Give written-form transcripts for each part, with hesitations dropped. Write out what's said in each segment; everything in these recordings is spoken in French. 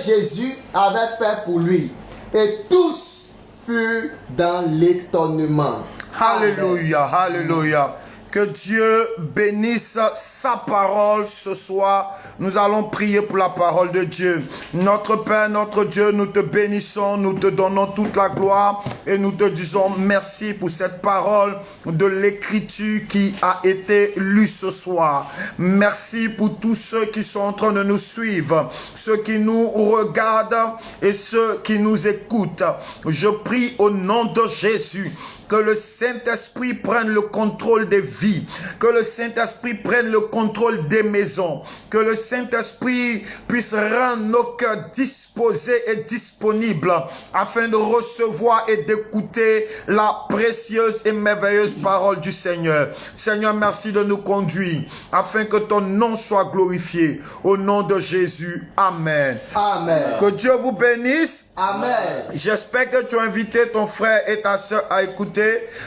Jésus avait fait pour lui. Et tous furent dans l'étonnement. Alléluia, alléluia. Que Dieu bénisse sa parole ce soir. Nous allons prier pour la parole de Dieu. Notre Père, notre Dieu, nous te bénissons, nous te donnons toute la gloire et nous te disons merci pour cette parole de l'écriture qui a été lue ce soir. Merci pour tous ceux qui sont en train de nous suivre, ceux qui nous regardent et ceux qui nous écoutent. Je prie au nom de Jésus que le Saint-Esprit prenne le contrôle des vies, que le Saint-Esprit prenne le contrôle des maisons, que le Saint-Esprit puisse rendre nos cœurs disposés et disponibles afin de recevoir et d'écouter la précieuse et merveilleuse parole du Seigneur. Seigneur, merci de nous conduire afin que ton nom soit glorifié. Au nom de Jésus, Amen. Amen. Que Dieu vous bénisse. Amen. J'espère que tu as invité ton frère et ta soeur à écouter.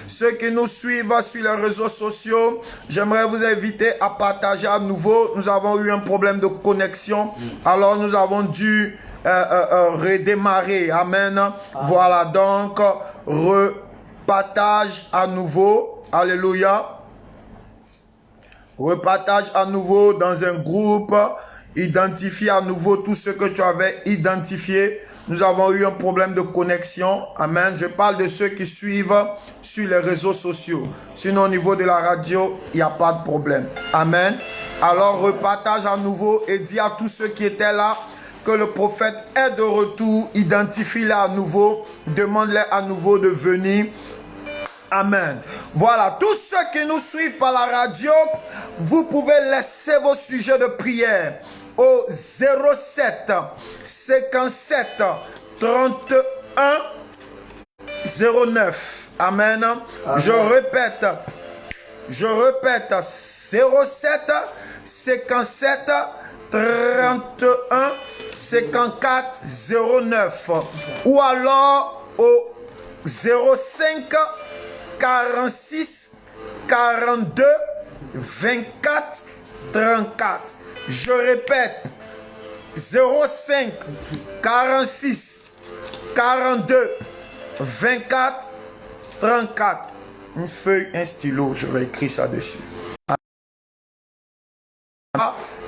Ceux qui nous suivent sur les réseaux sociaux, j'aimerais vous inviter à partager à nouveau. Nous avons eu un problème de connexion, alors nous avons dû redémarrer. Amen. Voilà, donc repartage à nouveau. Alléluia. Repartage à nouveau dans un groupe. Identifie à nouveau tout ce que tu avais identifié. Nous avons eu un problème de connexion. Amen. Je parle de ceux qui suivent sur les réseaux sociaux. Sinon, au niveau de la radio, il n'y a pas de problème. Amen. Alors, repartage à nouveau et dis à tous ceux qui étaient là que le prophète est de retour. Identifie-les à nouveau. Demande-les à nouveau de venir. Amen. Voilà, tous ceux qui nous suivent par la radio, vous pouvez laisser vos sujets de prière au 07 57 31 09. Amen. Amen. Je répète 07 57 31 54 09 ou alors au 05 46 42 24 34. Je répète 05 46 42 24 34. Une feuille, un stylo, je vais écrire ça dessus.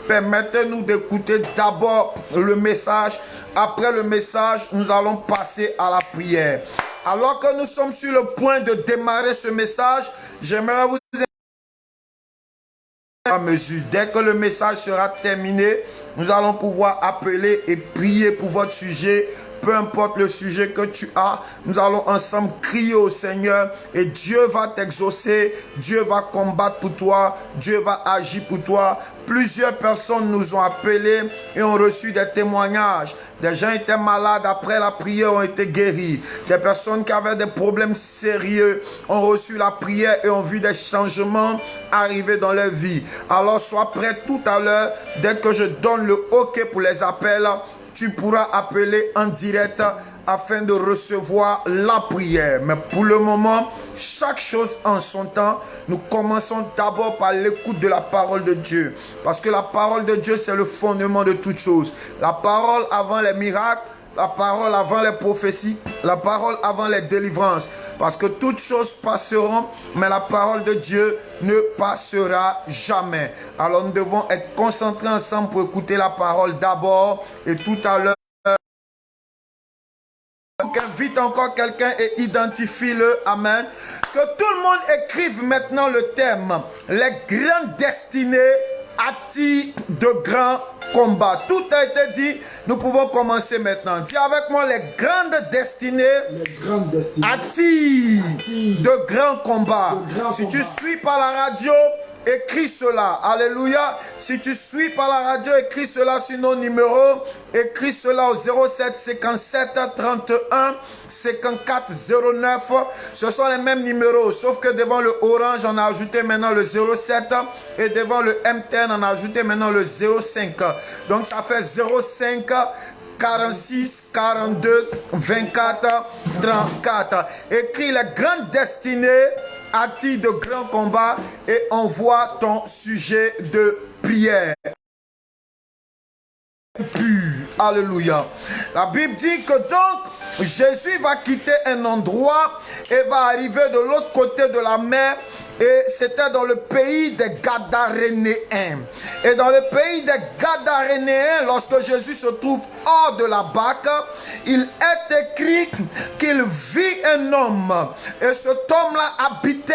Permettez-nous d'écouter d'abord le message. Après le message, nous allons passer à la prière. Alors que nous sommes sur le point de démarrer ce message, j'aimerais vous inviter à mesure. Dès que le message sera terminé, nous allons pouvoir appeler et prier pour votre sujet. Peu importe le sujet que tu as, nous allons ensemble crier au Seigneur et Dieu va t'exaucer, Dieu va combattre pour toi, Dieu va agir pour toi. Plusieurs personnes nous ont appelés et ont reçu des témoignages. Des gens étaient malades, après la prière ont été guéris. Des personnes qui avaient des problèmes sérieux ont reçu la prière et ont vu des changements arriver dans leur vie. Alors sois prêt tout à l'heure, dès que je donne le OK pour les appels, tu pourras appeler en direct afin de recevoir la prière. Mais pour le moment, chaque chose en son temps, nous commençons d'abord par l'écoute de la parole de Dieu. Parce que la parole de Dieu, c'est le fondement de toutes choses. La parole avant les miracles, la parole avant les prophéties, la parole avant les délivrances. Parce que toutes choses passeront, mais la parole de Dieu ne passera jamais. Alors nous devons être concentrés ensemble pour écouter la parole d'abord et tout à l'heure. Invite encore quelqu'un et identifie-le. Amen. Que tout le monde écrive maintenant le thème. Les grandes destinées attirent de grands combats. Tout a été dit. Nous pouvons commencer maintenant. Dis avec moi, les grandes destinées attirent de grands combats. Si tu suis par la radio, écris cela. Alléluia. Si tu suis par la radio, écris cela sur nos numéros. Écris cela au 07 57 31 54 09. Ce sont les mêmes numéros, sauf que devant le orange, on a ajouté maintenant le 07 et devant le MTN, on a ajouté maintenant le 05. Donc ça fait 05 46 42 24 34. Écris les grandes destinées attirent de grands combats et envoie ton sujet de prière. Alléluia. La Bible dit que donc, Jésus va quitter un endroit et va arriver de l'autre côté de la mer. Et c'était dans le pays des Gadarénéens. Et dans le pays des Gadarénéens, lorsque Jésus se trouve hors de la barque, il est écrit qu'il vit un homme. Et cet homme-là habitait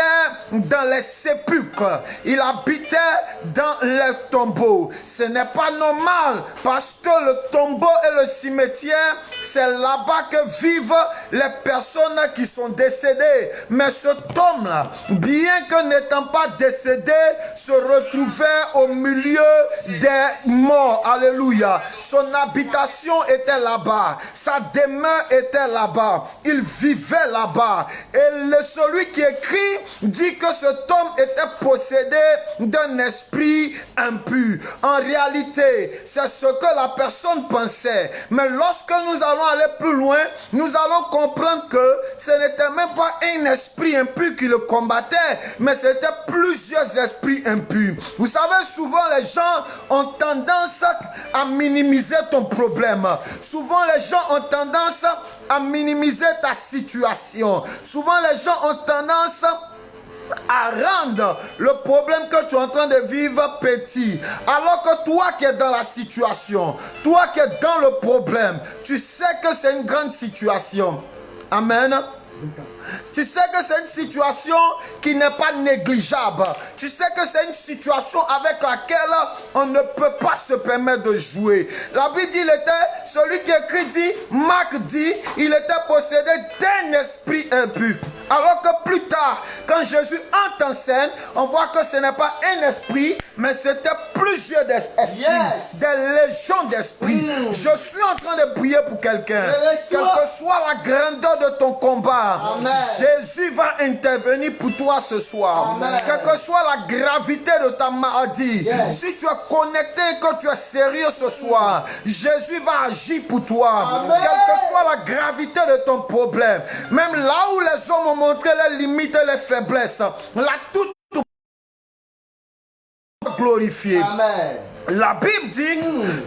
dans les sépulcres. Il habitait dans les tombeaux. Ce n'est pas normal parce que le tombeau et le cimetière, c'est là-bas que vivent les personnes qui sont décédées. Mais cet homme-là, bien que n'étant pas décédé, se retrouvait au milieu des morts. Alléluia. Son habitation était là-bas. Sa demeure était là-bas. Il vivait là-bas. Et celui qui écrit dit que cet homme était possédé d'un esprit impur. En réalité, c'est ce que la personne pensait. Mais lorsque nous allons aller plus loin, nous allons comprendre que ce n'était même pas un esprit impur qui le combattait, mais c'était plusieurs esprits impurs. Vous savez, souvent les gens ont tendance à minimiser ton problème. Souvent les gens ont tendance à minimiser ta situation. Souvent les gens ont tendance à rendre le problème que tu es en train de vivre petit. Alors que toi qui es dans la situation, toi qui es dans le problème, tu sais que c'est une grande situation. Amen. Tu sais que c'est une situation qui n'est pas négligeable. Tu sais que c'est une situation avec laquelle on ne peut pas se permettre de jouer. La Bible dit, celui qui écrit dit, Marc dit, il était possédé d'un esprit impur. Alors que plus tard, quand Jésus entre en scène, on voit que ce n'est pas un esprit, mais c'était plusieurs esprits, des légions d'esprits. Je suis en train de prier pour quelqu'un. Quelle que soit la grandeur de ton combat, Amen. Jésus va intervenir pour toi ce soir. Amen. Quelle que soit la gravité de ta maladie, si tu es connecté et que tu es sérieux ce soir, Jésus va agir pour toi. Amen. Quelle que soit la gravité de ton problème, même là où les hommes ont montré les limites et les faiblesses, là tout glorifié. Amen. La Bible dit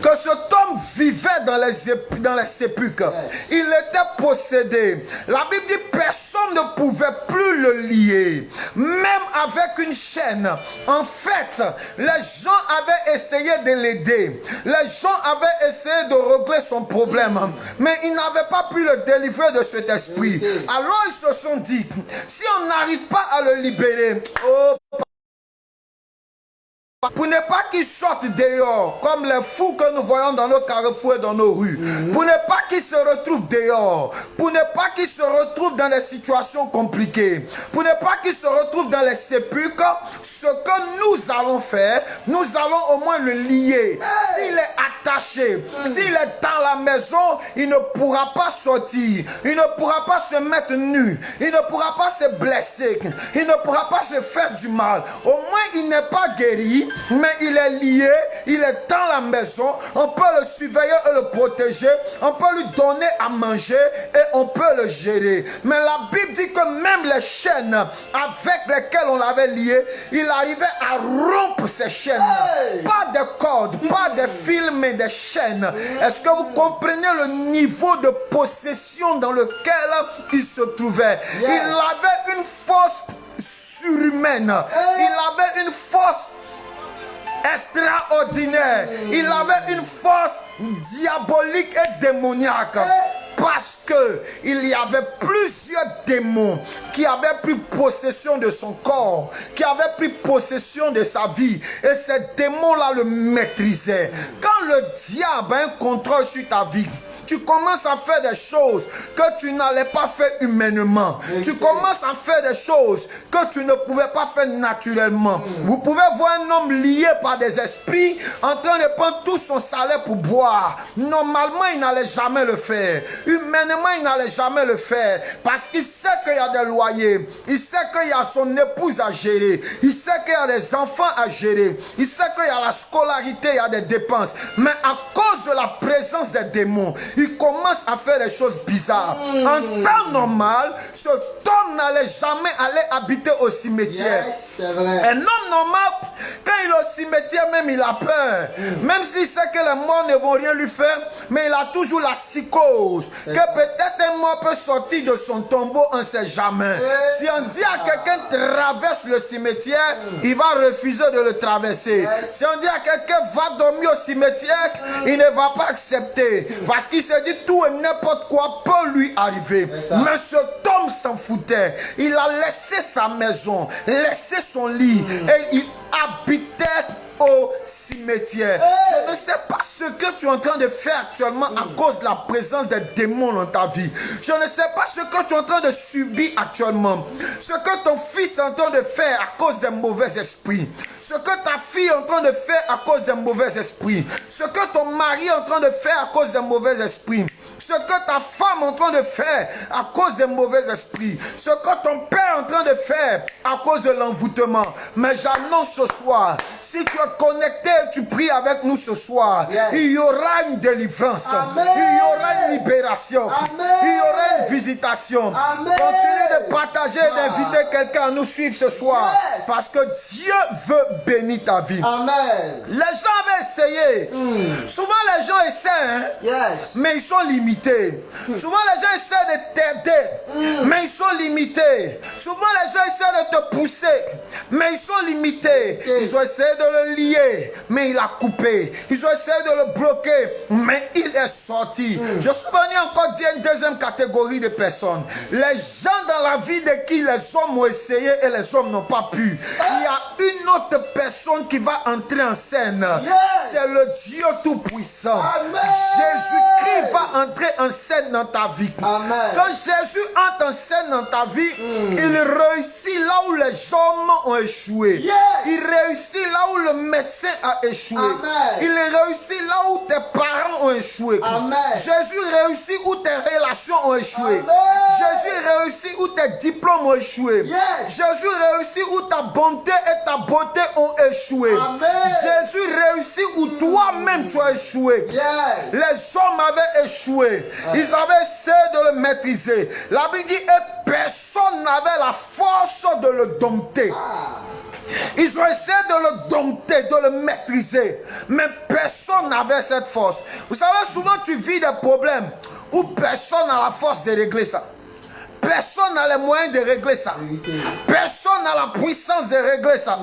que cet homme vivait dans les sépulcres. Il était possédé. La Bible dit que personne ne pouvait plus le lier. Même avec une chaîne. En fait, les gens avaient essayé de l'aider. Les gens avaient essayé de régler son problème. Mais ils n'avaient pas pu le délivrer de cet esprit. Alors ils se sont dit, si on n'arrive pas à le libérer, pour ne pas qu'ils sortent dehors, comme les fous que nous voyons dans nos carrefours et dans nos rues. Pour ne pas qu'ils se retrouvent dehors. Pour ne pas qu'ils se retrouvent dans des situations compliquées. Pour ne pas qu'ils se retrouvent dans les sépulcres. Ce que nous allons faire, nous allons au moins le lier. S'il est attaché, s'il est dans la maison, il ne pourra pas sortir. Il ne pourra pas se mettre nu. Il ne pourra pas se blesser. Il ne pourra pas se faire du mal. Au moins, il n'est pas guéri. Mais il est lié, il est dans la maison, on peut le surveiller et le protéger, on peut lui donner à manger et on peut le gérer. Mais la Bible dit que même les chaînes avec lesquelles on l'avait lié, il arrivait à rompre ces chaînes. Pas de cordes, pas de fils, mais des chaînes. Est-ce que vous comprenez le niveau de possession dans lequel il se trouvait? Il avait une force surhumaine, il avait une force extraordinaire. Il avait une force diabolique et démoniaque. Parce que il y avait plusieurs démons qui avaient pris possession de son corps, qui avaient pris possession de sa vie. Et ces démons-là le maîtrisaient. Quand le diable a un contrôle sur ta vie, tu commences à faire des choses que tu n'allais pas faire humainement. Tu commences à faire des choses que tu ne pouvais pas faire naturellement. Vous pouvez voir un homme lié par des esprits en train de prendre tout son salaire pour boire. Normalement, il n'allait jamais le faire. Humainement, il n'allait jamais le faire. Parce qu'il sait qu'il y a des loyers. Il sait qu'il y a son épouse à gérer. Il sait qu'il y a des enfants à gérer. Il sait qu'il y a la scolarité, il y a des dépenses. Mais à cause de la présence des démons, il commence à faire des choses bizarres. En temps normal, cet homme n'allait jamais aller habiter au cimetière. Yes, c'est vrai. Un homme normal, quand il est au cimetière, même il a peur. Même s'il sait que les morts ne vont rien lui faire, mais il a toujours la psychose. Que peut-être un mort peut sortir de son tombeau, on ne sait jamais. Si on dit à quelqu'un traverse le cimetière, il va refuser de le traverser. Si on dit à quelqu'un va dormir au cimetière, il ne va pas accepter. Parce qu'il se dit tout et n'importe quoi peut lui arriver. Mais cet homme s'en foutait. Il a laissé sa maison, laissé son lit et il habitait au cimetière. Je ne sais pas ce que tu es en train de faire actuellement à cause de la présence des démons dans ta vie. Je ne sais pas ce que tu es en train de subir actuellement. Ce que ton fils est en train de faire à cause des mauvais esprits. Ce que ta fille est en train de faire à cause des mauvais esprits. Ce que ton mari est en train de faire à cause des mauvais esprits. Ce que ta femme est en train de faire à cause des mauvais esprits. Ce que ton père est en train de faire à cause de l'envoûtement. Mais j'annonce ce soir, si tu es connecté, tu pries avec nous ce soir, il y aura une délivrance. Amen. Il y aura une libération. Amen. Il y aura une visitation. Amen. Continue de partager et d'inviter quelqu'un à nous suivre ce soir. Yes. Parce que Dieu veut bénir ta vie. Amen. Les gens avaient essayé. Souvent les gens essaient, hein, Yes. mais ils sont limités. Souvent les gens essaient de t'aider, mais ils sont limités. Souvent les gens essaient de te pousser, mais ils sont limités. Ils ont essayé de le lier, mais il a coupé. Ils ont essayé de le bloquer, mais il est sorti. Je suis venu encore dire une deuxième catégorie de personnes. Les gens dans la vie de qui les hommes ont essayé et les hommes n'ont pas pu. Il y a une autre personne qui va entrer en scène. C'est le Dieu Tout-Puissant. Jésus-Christ va entrer en scène dans ta vie. Amen. Quand Jésus entre en scène dans ta vie, il réussit là où les hommes ont échoué. Il réussit là où le médecin a échoué. Amen. Il réussit là où tes parents ont échoué. Amen. Jésus réussit où tes relations ont échoué. Amen. Jésus réussit où tes diplômes ont échoué. Jésus réussit où ta bonté et ta beauté ont échoué. Amen. Jésus réussit où toi-même tu as échoué. Les hommes avaient échoué. Ils avaient essayé de le maîtriser. La Bible dit et personne n'avait la force de le dompter. Ils ont essayé de le dompter, de le maîtriser. Mais personne n'avait cette force. Vous savez, souvent tu vis des problèmes où personne n'a la force de régler ça. Personne n'a les moyens de régler ça. Personne n'a la puissance de régler ça.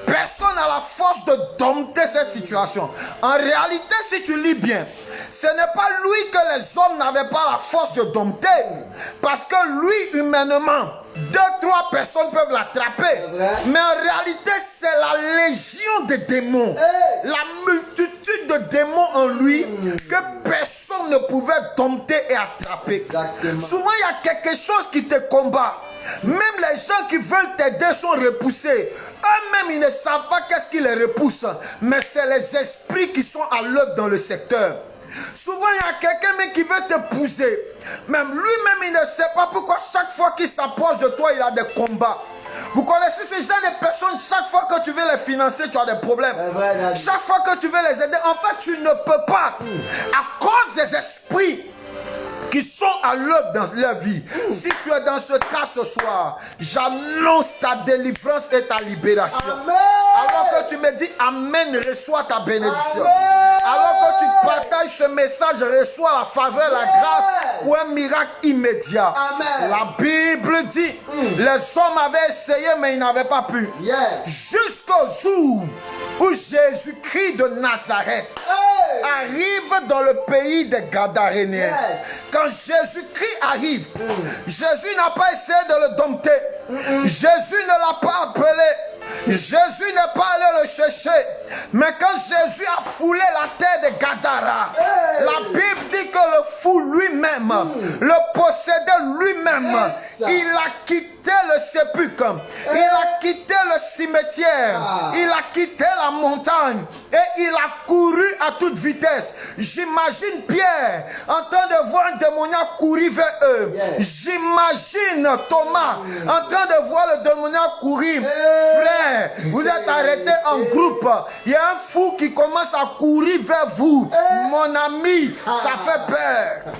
Personne n'a la force de dompter cette situation. En réalité, si tu lis bien, ce n'est pas lui que les hommes n'avaient pas la force de dompter. Parce que lui, humainement, 2, 3 personnes peuvent l'attraper. Mais en réalité, c'est la légion de démons. La multitude de démons en lui que personne ne pouvait dompter et attraper. Exactement. Souvent, il y a quelque chose qui te combat. Même les gens qui veulent t'aider sont repoussés. Eux-mêmes, ils ne savent pas qu'est-ce qui les repousse. Mais c'est les esprits qui sont à l'œuvre dans le secteur. Souvent, il y a quelqu'un qui veut te pousser. Même lui-même, il ne sait pas pourquoi chaque fois qu'il s'approche de toi, il a des combats. Vous connaissez ces gens de personnes, chaque fois que tu veux les financer, tu as des problèmes. Chaque fois que tu veux les aider, en fait, tu ne peux pas. À cause des esprits qui sont à l'œuvre dans leur vie. Si tu es dans ce cas ce soir, j'annonce ta délivrance et ta libération. Amen. Alors que tu me dis Amen, reçois ta bénédiction. Amen. Alors que tu partages ce message, reçois la faveur, la grâce pour un miracle immédiat. Amen. La Bible dit, les hommes avaient essayé mais ils n'avaient pas pu. Jusqu'au jour où Jésus-Christ de Nazareth arrive dans le pays des Gadaréniens. Quand Jésus-Christ arrive, Jésus n'a pas essayé de le dompter. Jésus ne l'a pas appelé. Jésus n'est pas allé le chercher. Mais quand Jésus a foulé la terre de Gadara, la Bible dit que le fou lui-même, le possédait lui-même, il a quitté le sépulcre, il a quitté le cimetière, il a quitté la montagne et il a couru à toute vitesse. J'imagine Pierre en train de voir un démoniaque courir vers eux. J'imagine Thomas en train de voir le démoniaque courir. Frère, vous êtes arrêtés en groupe. Il y a un fou qui commence à courir vers vous. Mon ami, ça fait peur.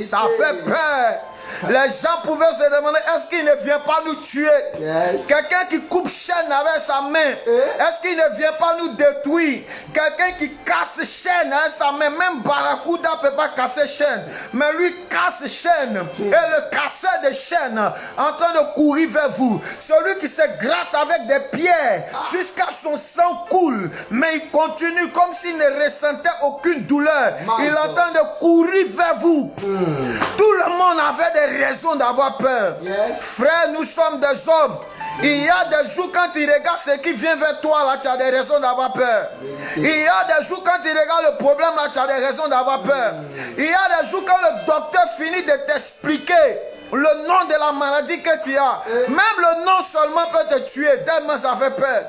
Ça fait peur. Les gens pouvaient se demander, est-ce qu'il ne vient pas nous tuer? Yes. Quelqu'un qui coupe chaîne avec sa main, est-ce qu'il ne vient pas nous détruire? Quelqu'un qui casse chaîne avec sa main, même Barracuda ne peut pas casser chaîne, mais lui casse chaîne. Et le casseur de chaîne en train de courir vers vous, celui qui se gratte avec des pierres jusqu'à son sang coule, mais il continue comme s'il ne ressentait aucune douleur. Il est en train de courir vers vous. Tout le monde avait des raisons d'avoir peur. Yes. Frère, nous sommes des hommes. Il y a des jours quand tu regardes ce qui vient vers toi, là, tu as des raisons d'avoir peur. Il y a des jours quand tu regardes le problème, là, tu as des raisons d'avoir peur. Il y a des jours quand le docteur finit de t'expliquer le nom de la maladie que tu as. Même le nom seulement peut te tuer, tellement ça fait peur.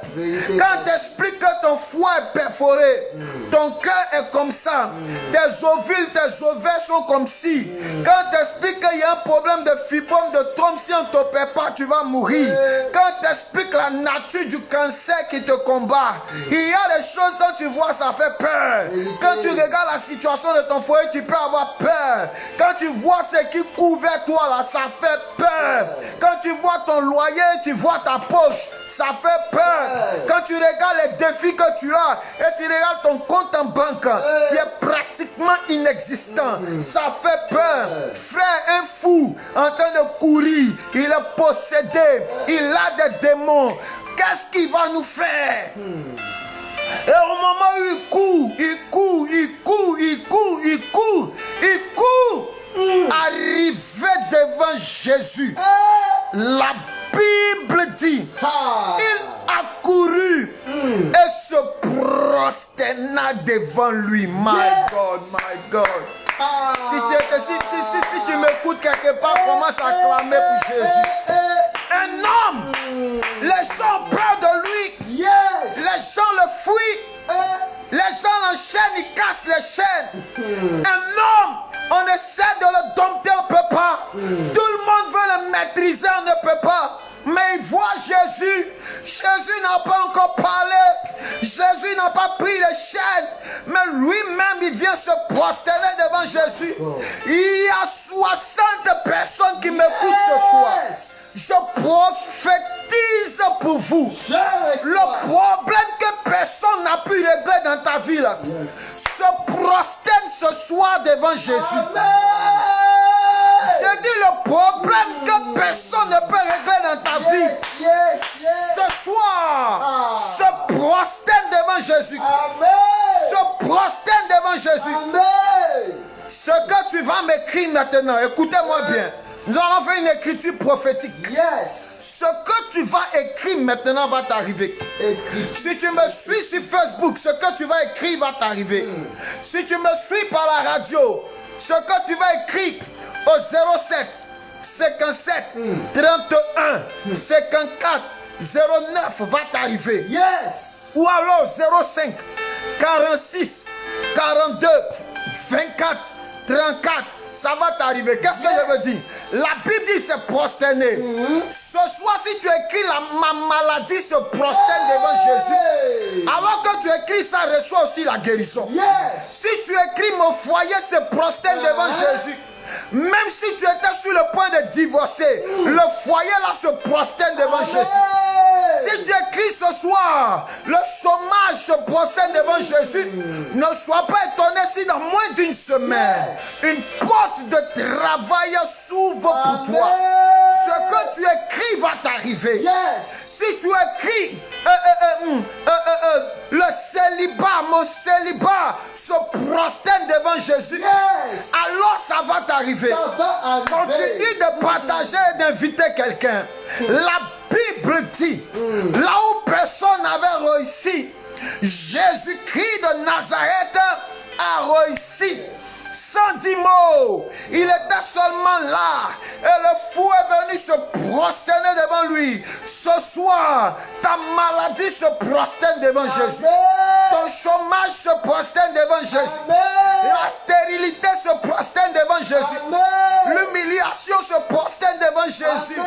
Quand tu expliques que ton foie est perforé, ton cœur est comme ça, tes ovules, tes ovaires sont comme ci. Quand tu expliques qu'il y a un problème de fibrome, de trompe, si on ne t'opère pas, tu vas mourir. Quand tu expliques la nature du cancer qui te combat, il y a des choses, quand tu vois, ça fait peur. Quand tu regardes la situation de ton foyer, tu peux avoir peur. Quand tu vois ce qui court vers toi, là, ça fait peur. Quand tu vois ton loyer, tu vois ta poche, ça fait peur. Quand tu regardes les défis que tu as et tu regardes ton compte en banque qui est pratiquement inexistant, ça fait peur. Frère, un fou en train de courir, il est possédé, il a des démons. Qu'est-ce qu'il va nous faire? Et au moment où il court, il court, il court, il court, il court, il court. Arrivé devant Jésus, la Bible dit, il a couru et se prosterna devant lui. My God, my God. Si tu m'écoutes quelque part, commence à clamer pour Jésus. Un homme, les gens ont peur de lui. Yes. Les gens le fuient. Les gens l'enchaînent, ils cassent les chaînes. Un homme, on essaie de le dompter, on ne peut pas. Tout le monde veut le maîtriser, on ne peut pas. Mais il voit Jésus. Jésus n'a pas encore parlé. Jésus n'a pas pris les chaînes. Mais lui-même, il vient se prosterner devant Jésus. Il y a 60 personnes qui m'écoutent ce soir. Je prophétise pour vous. Le problème que personne n'a pu régler dans ta vie, là, se prosterne ce soir devant Jésus. Je dis le problème que personne ne peut régler dans ta vie. Ce soir, se prosterne devant Jésus. Se prosterne devant Jésus. Ce que tu vas m'écrire maintenant, écoutez-moi bien. Nous allons faire une écriture prophétique. Ce que tu vas écrire maintenant va t'arriver. Si tu me suis sur Facebook, ce que tu vas écrire va t'arriver. Si tu me suis par la radio, ce que tu vas écrire au 07 57 31 54 09 va t'arriver. Ou alors 05 46 42 24 34. Ça va t'arriver. Qu'est-ce que je veux dire? La Bible dit se prosterner. Ce soir, si tu écris ma maladie se prosterne devant Jésus. Alors que tu écris ça, reçois aussi la guérison. Si tu écris mon foyer se prosterne devant Jésus. Même si tu étais sur le point de divorcer, le foyer là se prosterne devant Jésus. Si tu écris ce soir, le chômage se prosterne devant Jésus, ne sois pas étonné si dans moins d'une semaine, une porte de travail s'ouvre pour toi. Ce que tu écris va t'arriver. Si tu écris le célibat, mon célibat se prosterne devant Jésus, alors ça va t'arriver. Continue de partager et d'inviter quelqu'un. La Bible dit, là où personne n'avait réussi, Jésus-Christ de Nazareth a réussi. 110 mots, il était seulement là et le fou est venu se prosterner devant lui. Ce soir, ta maladie se prosterne devant Jésus. Ton chômage se prosterne devant Jésus. La stérilité se prosterne devant Jésus. L'humiliation se prosterne devant Jésus.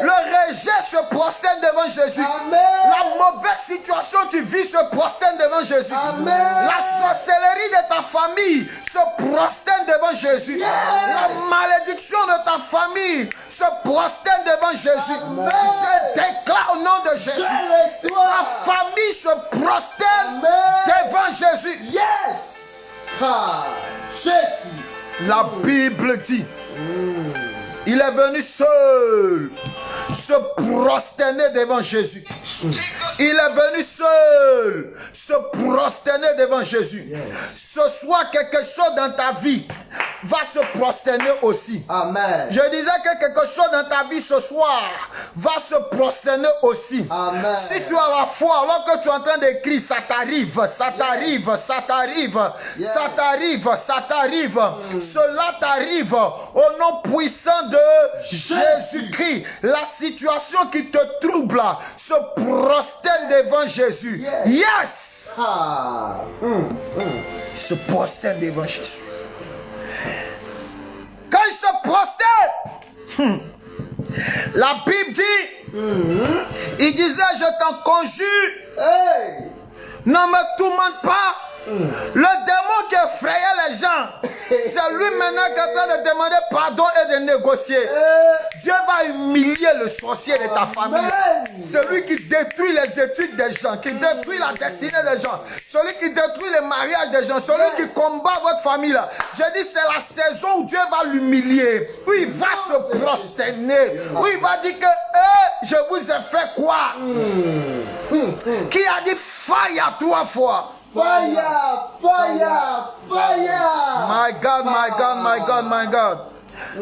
Le rejet se prosterne devant Jésus. La mauvaise situation que tu vis se prosterne devant Jésus. La sorcellerie de ta famille se prosterne devant Jésus. La malédiction de ta famille se prosterne devant Jésus. Je déclare au nom de Jésus. Ta famille se prosterne devant Jésus. Yes. Ah, Jésus. La Bible dit, il est venu seul se prosterner devant Jésus. Il est venu seul se prosterner devant Jésus. Ce soir, quelque chose dans ta vie va se prosterner aussi. Amen. Je disais que quelque chose dans ta vie ce soir va se prosterner aussi. Amen. Si tu as la foi, alors que tu es en train d'écrire, ça t'arrive, ça t'arrive, ça t'arrive, ça t'arrive, ça t'arrive. Cela t'arrive au nom puissant de Jésus-Christ. La situation qui te trouble se prosterne devant Jésus. Yes! Ah. Se prosterne devant Jésus. Quand il se prosterne, la Bible dit, il disait, je t'en conjure, Hey. ne me tourmente pas. Le démon qui effrayait les gens, c'est lui maintenant qui est en train de demander pardon et de négocier. Dieu va humilier le sorcier de ta famille. Celui qui détruit les études des gens, qui détruit la destinée des gens, celui qui détruit les mariages des gens, celui qui combat votre famille. Je dis, c'est la saison où Dieu va l'humilier, où il va se prosterner, où il va dire que je vous ai fait quoi? Qui a dit fire 3 fois? Fire, fire, fire. My God, my God, my God, my God.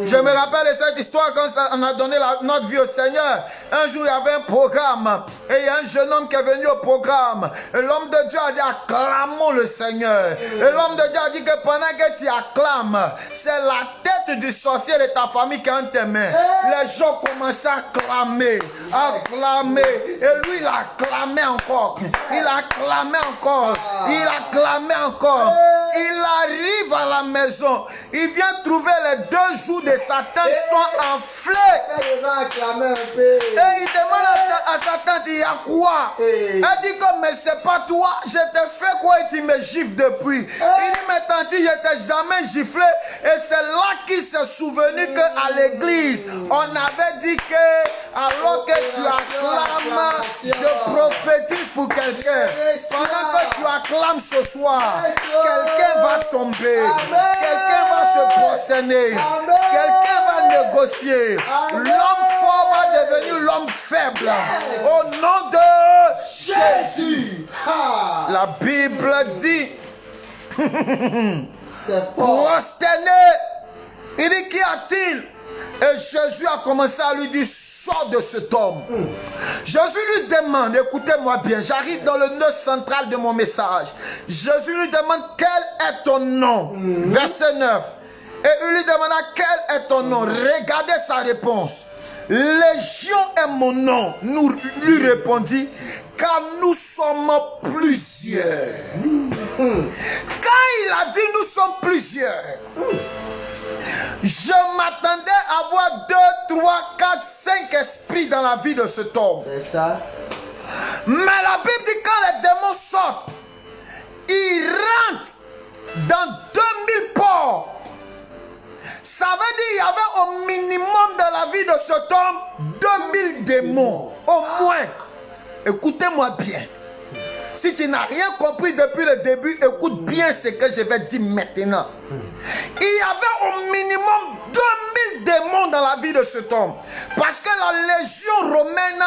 Je me rappelle de cette histoire quand on a donné notre vie au Seigneur. Un jour, il y avait un programme et il y a un jeune homme qui est venu au programme. Et l'homme de Dieu a dit, acclamons le Seigneur. Et l'homme de Dieu a dit que pendant que tu acclames, c'est la tête du sorcier de ta famille qui est en tes mains. Les gens commençaient à acclamer, acclamer. Et lui, il acclamait encore. Il acclamait encore. Il acclamait encore. Il arrive à la maison. Il vient trouver les 2 jours de sa tante sont enflés. Il va acclamer un peu. Et il demande à sa tante, il y a quoi? Elle dit que mais c'est pas toi, je t'ai fait quoi et tu me gifles depuis? Il dit mais tante, je t'ai jamais giflé. Et c'est là qu'il s'est souvenu qu'à l'église, on avait dit que alors que tu acclames, je prophétise pour quelqu'un. Pendant que tu acclames ce soir, quelqu'un va tomber, quelqu'un va se prosterner. Quelqu'un va négocier. L'homme fort va devenir l'homme faible. Au nom de Jésus. La Bible dit, C'est fort. prosterner. Il dit, qu'y a-t-il? Et Jésus a commencé à lui dire, sors de cet homme. Jésus lui demande, écoutez-moi bien, j'arrive dans le nœud central de mon message. Jésus lui demande, quel est ton nom? Verset 9. Et il lui demanda, quel est ton nom? Regardez sa réponse. Légion est mon nom, nous lui répondit, car nous sommes plusieurs. Quand il a dit nous sommes plusieurs, je m'attendais à voir 2, 3, 4, 5 esprits dans la vie de cet homme. C'est ça. Mais la Bible dit quand les démons sortent, ils rentrent dans 2000 ports. Ça veut dire qu'il y avait au minimum dans la vie de cet homme 2000 démons. Au moins. Écoutez-moi bien. Si tu n'as rien compris depuis le début, écoute bien ce que je vais dire maintenant. Il y avait au minimum 2000 démons dans la vie de cet homme. Parce que la légion romaine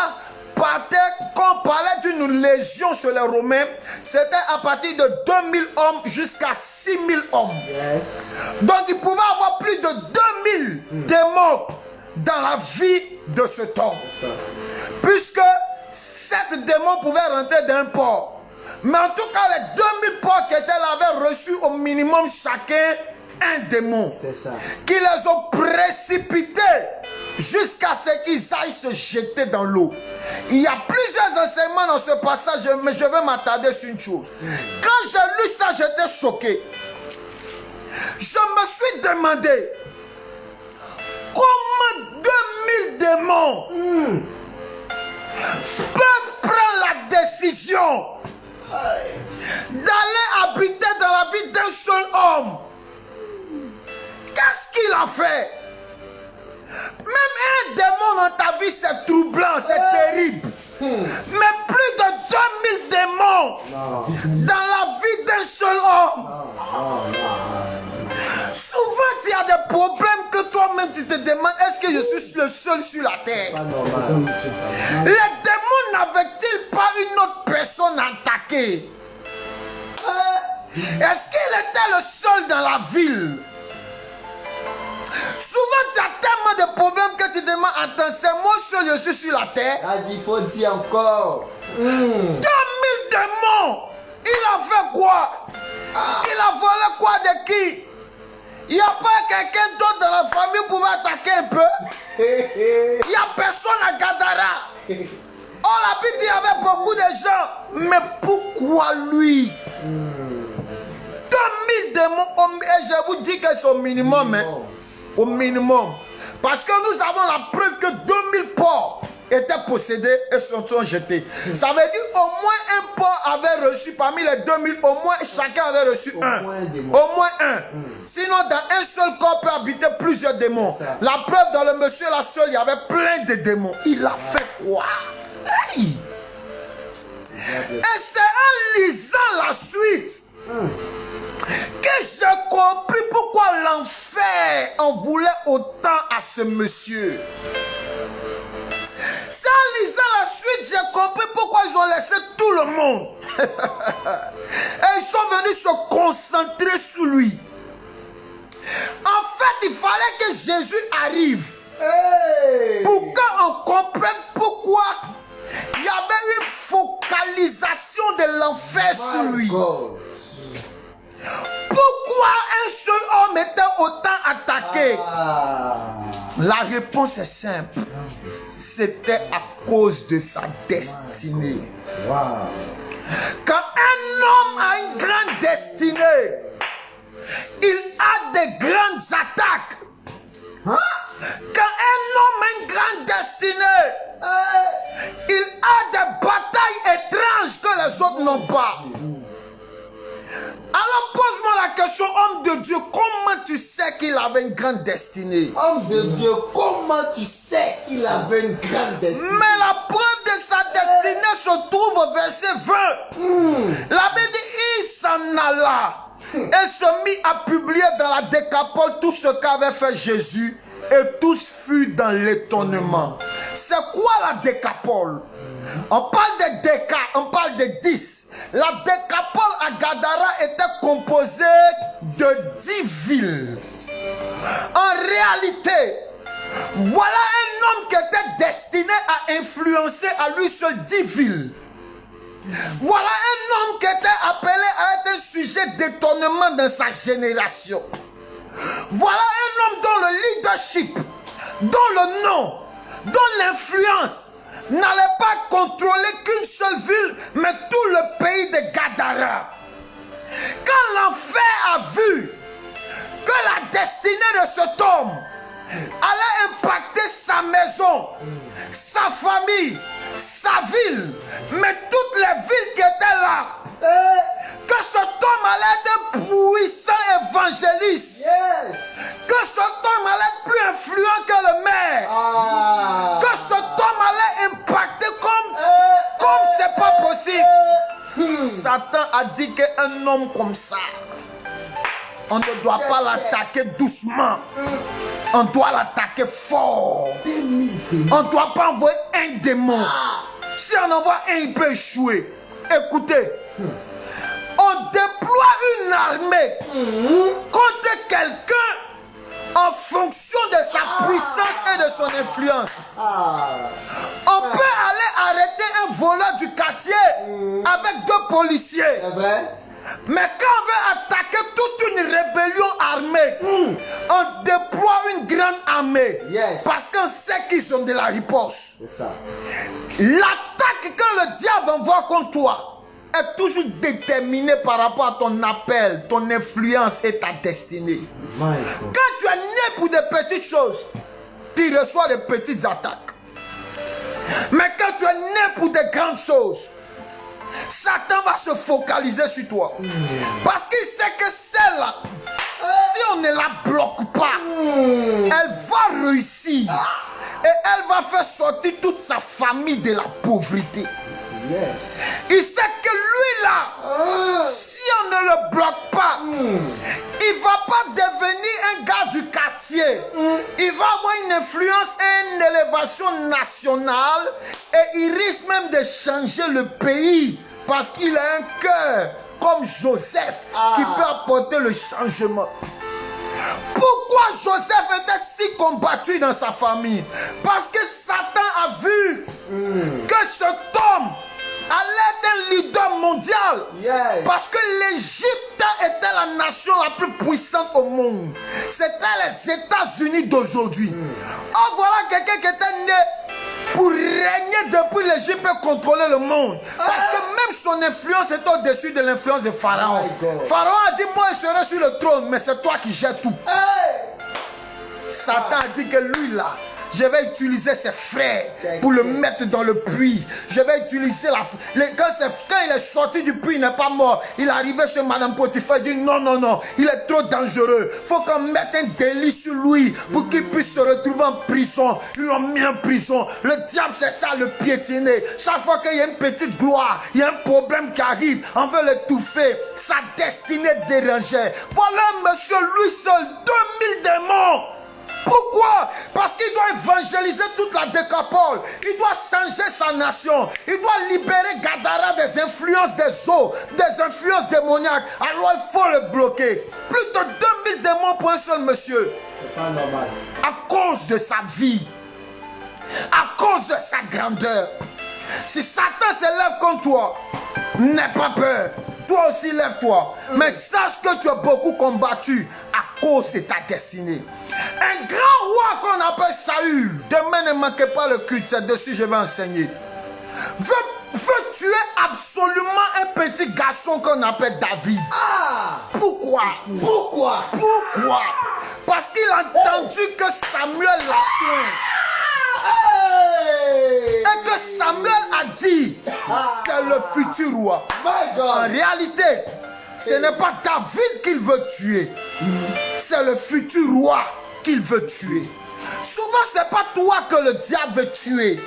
partait, quand on parlait d'une légion chez les Romains, c'était à partir de 2000 hommes jusqu'à 6000 hommes. Yes. Donc il pouvait avoir plus de 2000 démons dans la vie de cet homme. Puisque 7 démons pouvaient rentrer d'un port. Mais en tout cas, les 2000 ports qui étaient là avaient reçu au minimum chacun un démon. C'est ça. Qui les ont précipités jusqu'à ce qu'ils aillent se jeter dans l'eau. Il y a plusieurs enseignements dans ce passage, mais je vais m'attarder sur une chose. Quand j'ai lu ça, j'étais choqué. Je me suis demandé comment 2000 démons peuvent prendre la décision d'aller habiter dans la vie d'un seul homme. fait. Même un démon dans ta vie, c'est troublant, c'est terrible. Mais plus de 2000 démons dans la vie d'un seul homme. Souvent, il y a des problèmes que toi-même tu te demandes, est-ce que je suis le seul sur la terre? Les démons n'avaient-ils pas une autre personne à attaquer? Est-ce qu'il était le seul dans la ville? Souvent, tu as tellement de problèmes que tu te demandes, attends, c'est moi seul, je suis sur la terre. Il faut dire encore. 2000 démons. Il a fait quoi? Il a volé quoi de qui? Il n'y a pas quelqu'un d'autre dans la famille pour attaquer un peu? Il n'y a personne à Gadara. Oh, la Bible dit qu'il y avait beaucoup de gens. Mais pourquoi lui? 2000 démons, et je vous dis que c'est au minimum. Hein? Au minimum. Parce que nous avons la preuve que 2000 porcs étaient possédés et sont jetés. Ça veut dire au moins un porc avait reçu, parmi les 2000, au moins chacun avait reçu un. Au moins un. Sinon, dans un seul corps peut habiter plusieurs démons. La preuve, dans le monsieur la seule, il y avait plein de démons. Il a fait quoi? Hey! Et c'est en lisant la suite que j'ai compris pourquoi l'enfer en voulait autant à ce monsieur. C'est en lisant la suite, j'ai compris pourquoi ils ont laissé tout le monde. Et ils sont venus se concentrer sur lui. En fait, il fallait que Jésus arrive. Pour qu'on comprenne pourquoi il y avait une focalisation de l'enfer sur lui. Pourquoi un seul homme était autant attaqué? La réponse est simple. C'était à cause de sa destinée. Quand un homme a une grande destinée, il a de grandes attaques. Quand un homme a une grande destinée, il a des batailles étranges que les autres n'ont pas. Alors pose-moi la question, homme de Dieu, comment tu sais qu'il avait une grande destinée? Homme de Dieu, comment tu sais qu'il avait une grande destinée? Mais la preuve de sa destinée se trouve au verset 20. La Bible dit, il s'en alla et se mit à publier dans la Décapole tout ce qu'avait fait Jésus, et tous furent dans l'étonnement. C'est quoi la Décapole? On parle de Déca, on parle de 10. La Décapole à Gadara était composée de 10 villes. En réalité, voilà un homme qui était destiné à influencer à lui seul 10 villes. Voilà un homme qui était appelé à être un sujet d'étonnement dans sa génération. Voilà un homme dont le leadership, dont le nom, dont l'influence n'allait pas contrôler qu'une seule ville, mais tout le pays de Gadara. Quand l'enfer a vu que la destinée de cet homme allait impacter sa maison, sa famille, sa ville, mais toutes les villes qui étaient là, que cet homme allait être un puissant évangéliste, que cet homme allait être plus influent que le maire, que cet homme allait impacter comme c'est pas possible. Satan a dit qu'un homme comme ça, on ne doit pas l'attaquer doucement, on doit l'attaquer fort. On ne doit pas envoyer un démon. Si on envoie un, il peut échouer. Écoutez, on déploie une armée contre quelqu'un en fonction de sa puissance et de son influence. On peut aller arrêter un voleur du quartier avec 2 policiers. Mais quand on veut attaquer toute une rébellion armée, on déploie une grande armée. Parce qu'on sait qu'ils ont de la riposte. L'attaque que le diable envoie contre toi est toujours déterminée par rapport à ton appel, ton influence et ta destinée. Quand tu es né pour des petites choses, tu reçois des petites attaques. Mais quand tu es né pour des grandes choses, Satan va se focaliser sur toi. Parce qu'il sait que celle-là, si on ne la bloque pas, elle va réussir. Et elle va faire sortir toute sa famille de la pauvreté. Yes. Il sait que lui là, si on ne le bloque pas, il ne va pas devenir un gars du quartier. Il va avoir une influence et une élévation nationale. Et il risque même de changer le pays. Parce qu'il a un cœur comme Joseph qui peut apporter le changement. Pourquoi Joseph était si combattu dans sa famille? Parce que Satan a vu que cet homme allait être un leader mondial. Yes. Parce que l'Égypte était la nation la plus puissante au monde. C'était les États-Unis d'aujourd'hui. Oh, voilà quelqu'un qui était né pour régner depuis l'Égypte et contrôler le monde. Parce que même son influence est au-dessus de l'influence de Pharaon. Pharaon a dit, moi je serai sur le trône, mais c'est toi qui gères tout. Satan a dit que lui là, je vais utiliser ses frères pour le mettre dans le puits. Je vais utiliser quand il est sorti du puits, il n'est pas mort. Il est arrivé chez Madame Potiphar, il dit non, non, non, il est trop dangereux. Il faut qu'on mette un délit sur lui pour qu'il puisse se retrouver en prison. Ils l'ont mis en prison. Le diable cherche à le piétiner. Chaque fois qu'il y a une petite gloire, il y a un problème qui arrive, on veut l'étouffer. Sa destinée dérangée. Voilà un monsieur, lui seul, 2000 démons. Pourquoi? Parce qu'il doit évangéliser toute la décapole. Il doit changer sa nation. Il doit libérer Gadara des influences des eaux, des influences démoniaques. Alors il faut le bloquer. Plus de 2000 démons pour un seul monsieur. C'est pas normal. À cause de sa vie. À cause de sa grandeur. Si Satan se lève contre toi, n'aie pas peur. Toi aussi lève-toi. Mais sache que tu as beaucoup combattu à cause de ta destinée. Un grand roi qu'on appelle Saül. Demain ne manquez pas le culte. C'est dessus je vais enseigner. Veut tuer absolument un petit garçon qu'on appelle David. Pourquoi? Pourquoi? Pourquoi? Parce qu'il a entendu que Samuel l'a plaint. Et que Samuel a dit, c'est le futur roi. En réalité, ce n'est pas David qu'il veut tuer. C'est le futur roi qu'il veut tuer. Souvent, ce n'est pas toi que le diable veut tuer.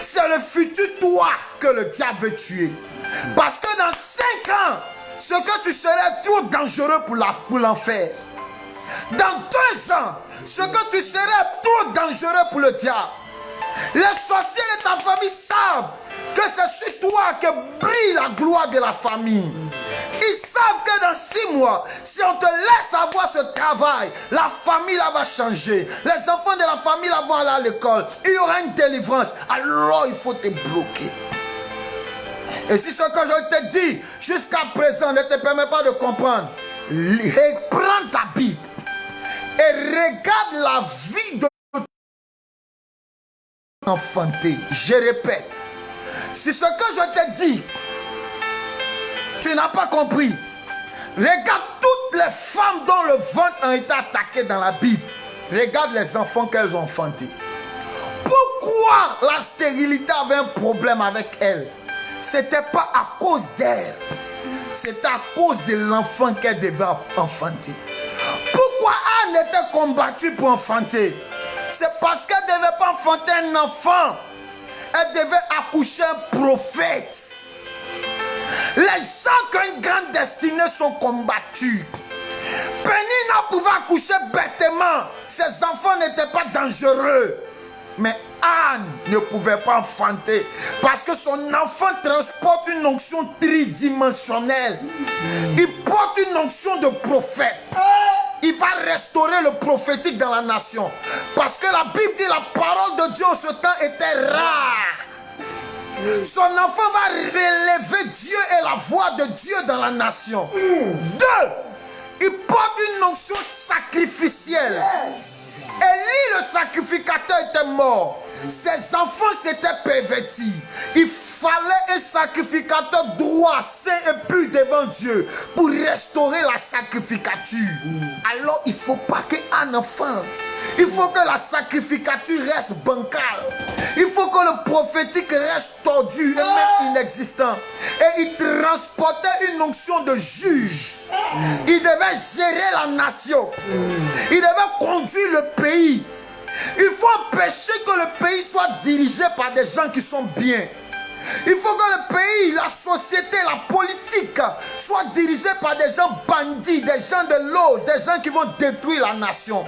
C'est le futur toi que le diable veut tuer. Parce que dans 5 ans, ce que tu serais trop dangereux pour l'enfer. Dans 2 ans, ce que tu serais trop dangereux pour le diable. Les sorciers de ta famille savent que c'est sur toi que brille la gloire de la famille. Ils savent que dans 6 mois, si on te laisse avoir ce travail, la famille là va changer. Les enfants de la famille là vont aller à l'école. Il y aura une délivrance. Alors il faut te bloquer. Et si ce que je te dis jusqu'à présent ne te permet pas de comprendre, prends ta Bible et regarde la vie de enfanté. Je répète, si ce que je te dis, tu n'as pas compris, regarde toutes les femmes dont le ventre a été attaqué dans la Bible. Regarde les enfants qu'elles ont enfantés. Pourquoi la stérilité avait un problème avec elles? C'était pas à cause d'elle, c'était à cause de l'enfant qu'elle devait enfanter. Pourquoi Anne était combattue pour enfanter? C'est parce qu'elle ne devait pas enfanter un enfant. Elle devait accoucher un prophète. Les gens qui ont une grande destinée sont combattus. Pénina pouvait accoucher bêtement. Ses enfants n'étaient pas dangereux. Mais Anne ne pouvait pas enfanter. Parce que son enfant transporte une onction tridimensionnelle. Il porte une onction de prophète. Il va restaurer le prophétique dans la nation. Parce que la Bible dit la parole de Dieu en ce temps était rare. Son enfant va relever Dieu et la voix de Dieu dans la nation. 2. Il porte une onction sacrificielle. Élie le sacrificateur était mort. Ses enfants s'étaient pervertis. Il fallait un sacrificateur droit, saint et pur devant Dieu pour restaurer la sacrificature. Alors il ne faut pas que Anne femme enfante. Il faut que la sacrificature reste bancale. Il faut que le prophétique reste tordu et même inexistant. Et il transportait une onction de juge. Il devait gérer la nation. Il devait conduire le pays. Il faut empêcher que le pays soit dirigé par des gens qui sont bien. Il faut que le pays, la société, la politique soit dirigée par des gens bandits, des gens de l'eau, des gens qui vont détruire la nation.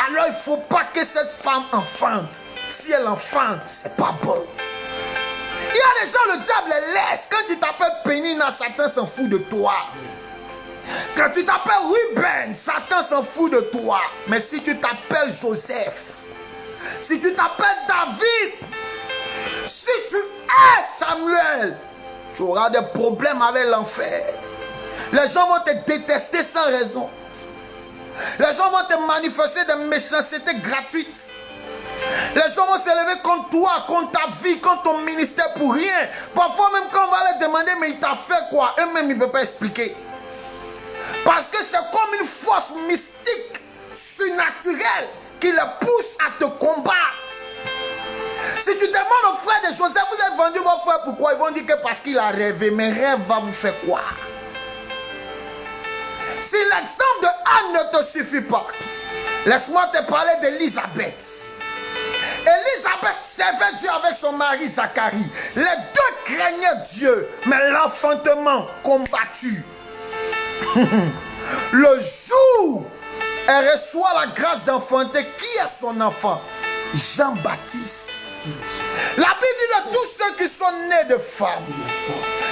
Alors il ne faut pas que cette femme enfante. Si elle enfante, c'est pas bon. Il y a des gens, le diable les laisse. Quand tu t'appelles Pénina, Satan s'en fout de toi. Quand tu t'appelles Ruben, Satan s'en fout de toi. Mais si tu t'appelles Joseph, si tu t'appelles David, si tu es Samuel, tu auras des problèmes avec l'enfer. Les gens vont te détester sans raison. Les gens vont te manifester des méchancetés gratuites. Les gens vont s'élever contre toi, contre ta vie, contre ton ministère pour rien. Parfois même quand on va leur demander, mais il t'a fait quoi? Eux-mêmes, ils ne peuvent pas expliquer. Parce que c'est comme une force mystique, surnaturelle, qui les pousse à te combattre. Si tu demandes aux frères de Joseph, vous avez vendu vos frères, pourquoi? Ils vont dire que parce qu'il a rêvé. Mais rêve va vous faire quoi? Si l'exemple de Anne ne te suffit pas, laisse-moi te parler d'Élisabeth. Élisabeth servait Dieu avec son mari Zacharie. Les deux craignaient Dieu, mais l'enfantement combattu. Le jour, elle reçoit la grâce d'enfanter. Qui est son enfant? Jean-Baptiste. La Bible dit de tous ceux qui sont nés de femmes,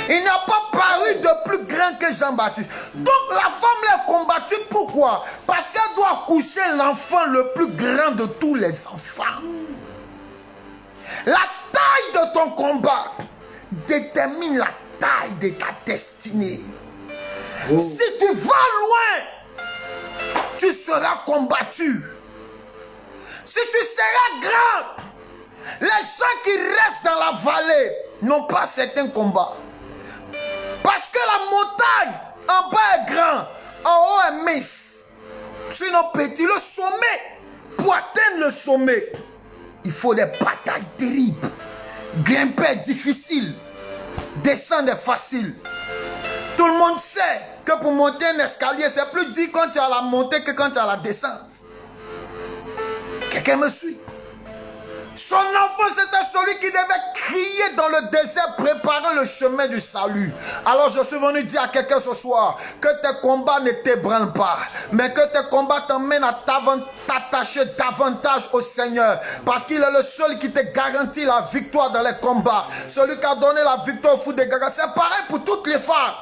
il n'a pas paru de plus grand que Jean-Baptiste. Donc la femme l'a combattu. Pourquoi? Parce qu'elle doit coucher l'enfant le plus grand de tous les enfants. La taille de ton combat détermine la taille de ta destinée. Oh. Si tu vas loin, tu seras combattu. Si tu seras grand, les gens qui restent dans la vallée n'ont pas certains combats. Parce que la montagne en bas est grand, en haut est mince. Sinon petit, le sommet, pour atteindre le sommet, il faut des batailles terribles. Grimper est difficile, descendre est facile. Tout le monde sait que pour monter un escalier, c'est plus dur quand tu as la montée que quand tu as la descente. Quelqu'un me suit? Son enfant, c'était celui qui devait crier dans le désert, préparer le chemin du salut. Alors je suis venu dire à quelqu'un ce soir que tes combats ne t'ébranlent pas, mais que tes combats t'emmènent à t'attacher davantage au Seigneur. Parce qu'il est le seul qui te garantit la victoire dans les combats. Celui qui a donné la victoire au fou des gagas. C'est pareil pour toutes les femmes.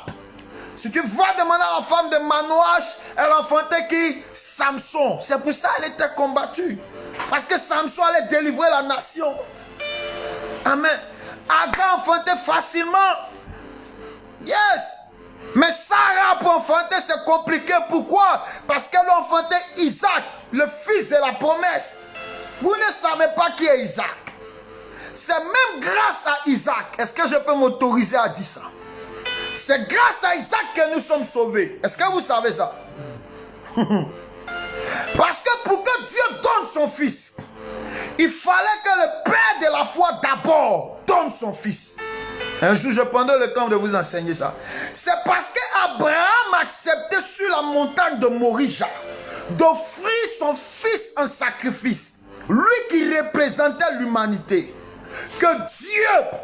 Si tu vas demander à la femme de Manoach, elle enfantait qui? Samson. C'est pour ça qu'elle était combattue. Parce que Samson allait délivrer la nation. Amen. Agar enfantait facilement. Yes. Mais Sarah pour enfanter c'est compliqué. Pourquoi? Parce qu'elle enfantait Isaac, le fils de la promesse. Vous ne savez pas qui est Isaac. C'est même grâce à Isaac. Est-ce que je peux m'autoriser à dire ça? C'est grâce à Isaac que nous sommes sauvés. Est-ce que vous savez ça? Parce que pour que Dieu donne son fils, il fallait que le père de la foi d'abord donne son fils. Un jour, je prendrai le temps de vous enseigner ça. C'est parce qu'Abraham acceptait sur la montagne de Moria d'offrir son fils en sacrifice. Lui qui représentait l'humanité. Que Dieu,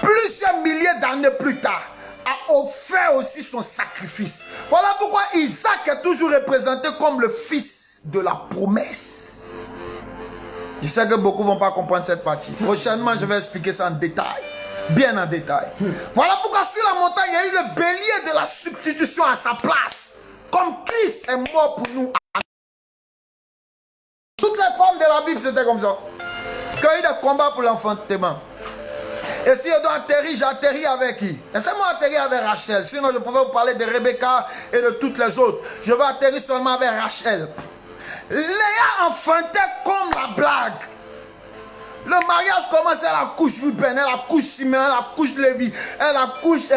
plusieurs milliers d'années plus tard, a offert aussi son sacrifice. Voilà pourquoi Isaac est toujours représenté comme le fils de la promesse. Je sais que beaucoup ne vont pas comprendre cette partie. Prochainement, je vais expliquer ça en détail. Bien en détail. Voilà pourquoi sur la montagne, il y a eu le bélier de la substitution à sa place. Comme Christ est mort pour nous. Toutes les femmes de la Bible, c'était comme ça. Quand il y a des combats pour l'enfantement. Et si je dois atterrir, j'atterris avec qui? Laissez-moi atterrir avec Rachel. Sinon, je pouvais vous parler de Rebecca et de toutes les autres. Je vais atterrir seulement avec Rachel. Léa enfantait comme la blague. Le mariage commence, elle accouche Ruben, elle accouche Simeon, elle accouche Lévi, elle accouche,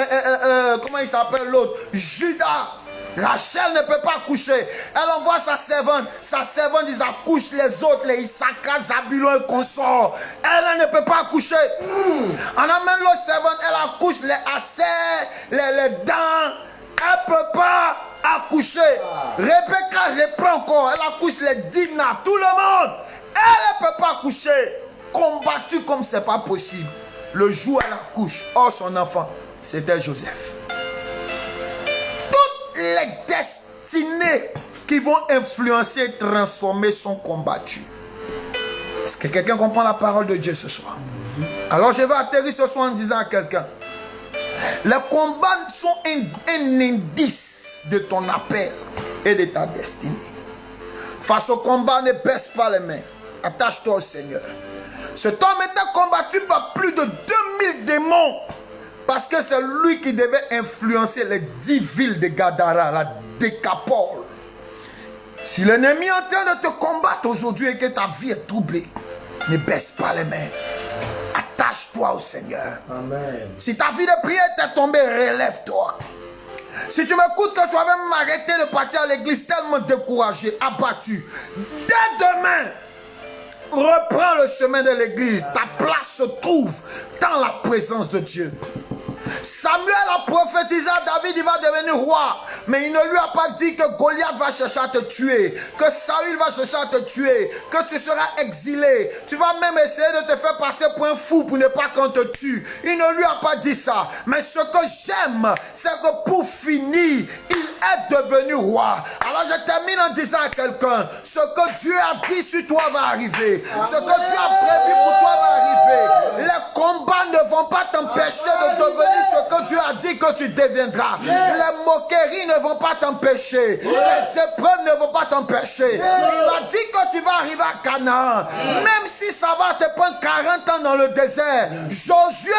comment il s'appelle l'autre? Judas. Rachel ne peut pas accoucher. Elle envoie sa servante. Sa servante, ils accouchent les autres, les Issachar, Zabulon et consorts. Elle ne peut pas accoucher. On amène l'autre servante, elle accouche les Asser, les dents. Elle ne peut pas accoucher. Rebecca reprend encore. Elle accouche les Dina, tout le monde. Elle ne peut pas accoucher. Combattue comme c'est pas possible. Le jour où elle accouche, son enfant, c'était Joseph. Toutes les destinées qui vont influencer et transformer sont combattues. Est-ce que quelqu'un comprend la parole de Dieu ce soir? Alors je vais atterrir ce soir en disant à quelqu'un, les combats sont un indice de ton appel et de ta destinée. Face au combat, ne baisse pas les mains. Attache-toi au Seigneur. Cet homme était combattu par plus de 2000 démons. Parce que c'est lui qui devait influencer les 10 villes de Gadara, la Décapole. Si l'ennemi est en train de te combattre aujourd'hui et que ta vie est troublée, ne baisse pas les mains. Attache-toi au Seigneur. Amen. Si ta vie de prière t'est tombée, relève-toi. Si tu m'écoutes que tu avais même arrêté de partir à l'église tellement découragé, abattu, dès demain, reprends le chemin de l'église. Ta place se trouve dans la présence de Dieu. Samuel a prophétisé à David, il va devenir roi. Mais il ne lui a pas dit que Goliath va chercher à te tuer, que Saül va chercher à te tuer, que tu seras exilé. Tu vas même essayer de te faire passer pour un fou pour ne pas qu'on te tue. Il ne lui a pas dit ça. Mais ce que j'aime, c'est que pour finir, il est devenu roi. Alors je termine en disant à quelqu'un, ce que Dieu a dit sur toi va arriver. Ce que Dieu a prévu pour toi va arriver. Les combats ne vont pas t'empêcher de devenir ce que Dieu a dit que tu deviendras. Les moqueries ne vont pas t'empêcher. Les épreuves ne vont pas t'empêcher. Il a dit que tu vas arriver à Canaan. Même si ça va te prendre 40 ans dans le désert, Josué,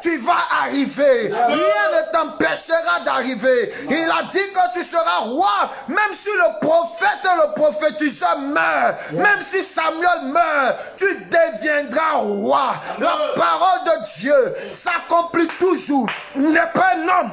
tu vas arriver. Rien ne t'empêchera d'arriver. Il a dit que tu seras roi. Même si le prophète et le prophétiseur meurent, même si Samuel meurt, tu deviendras roi. La parole de Dieu s'accomplit toujours. Il n'est pas un homme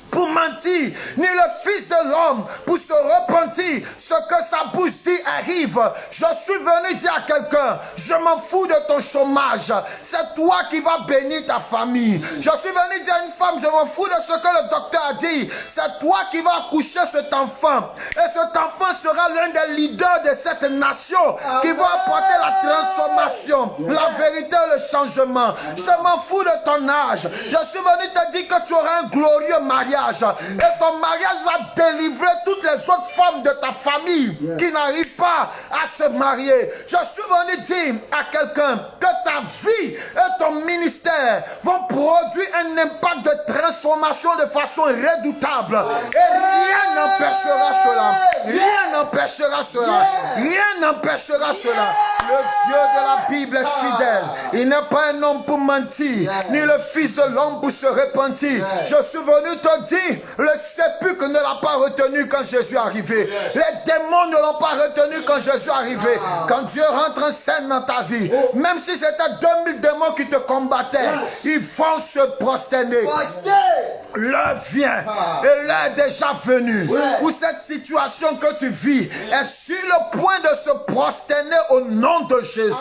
pour mentir, ni le fils de l'homme pour se repentir. Ce que sa bouche dit arrive. Je suis venu dire à quelqu'un, je m'en fous de ton chômage. C'est toi qui vas bénir ta famille. Je suis venu dire à une femme, je m'en fous de ce que le docteur a dit. C'est toi qui vas accoucher cet enfant. Et cet enfant sera l'un des leaders de cette nation qui va apporter la transformation, la vérité et le changement. Je m'en fous de ton âge. Je suis venu te dire que tu auras un glorieux mariage. Et ton mariage va délivrer toutes les autres femmes de ta famille qui n'arrivent pas à se marier. Je suis venu dire à quelqu'un que ta vie et ton ministère vont produire un impact de transformation de façon redoutable. Et rien n'empêchera cela. Rien n'empêchera cela. Rien n'empêchera cela. Le Dieu de la Bible est fidèle. Il n'est pas un homme pour mentir, ni le fils de l'homme pour se repentir. Je suis venu te dire, le sépulcre ne l'a pas retenu quand Jésus est arrivé. Les démons ne l'ont pas retenu quand Jésus est arrivé. Quand Dieu rentre en scène dans ta vie, même si c'était 2000 démons qui te combattaient, ils vont se prosterner. L'heure vient et l'heure est déjà venue où cette situation que tu vis est sur le point de se prosterner au nom de Jésus.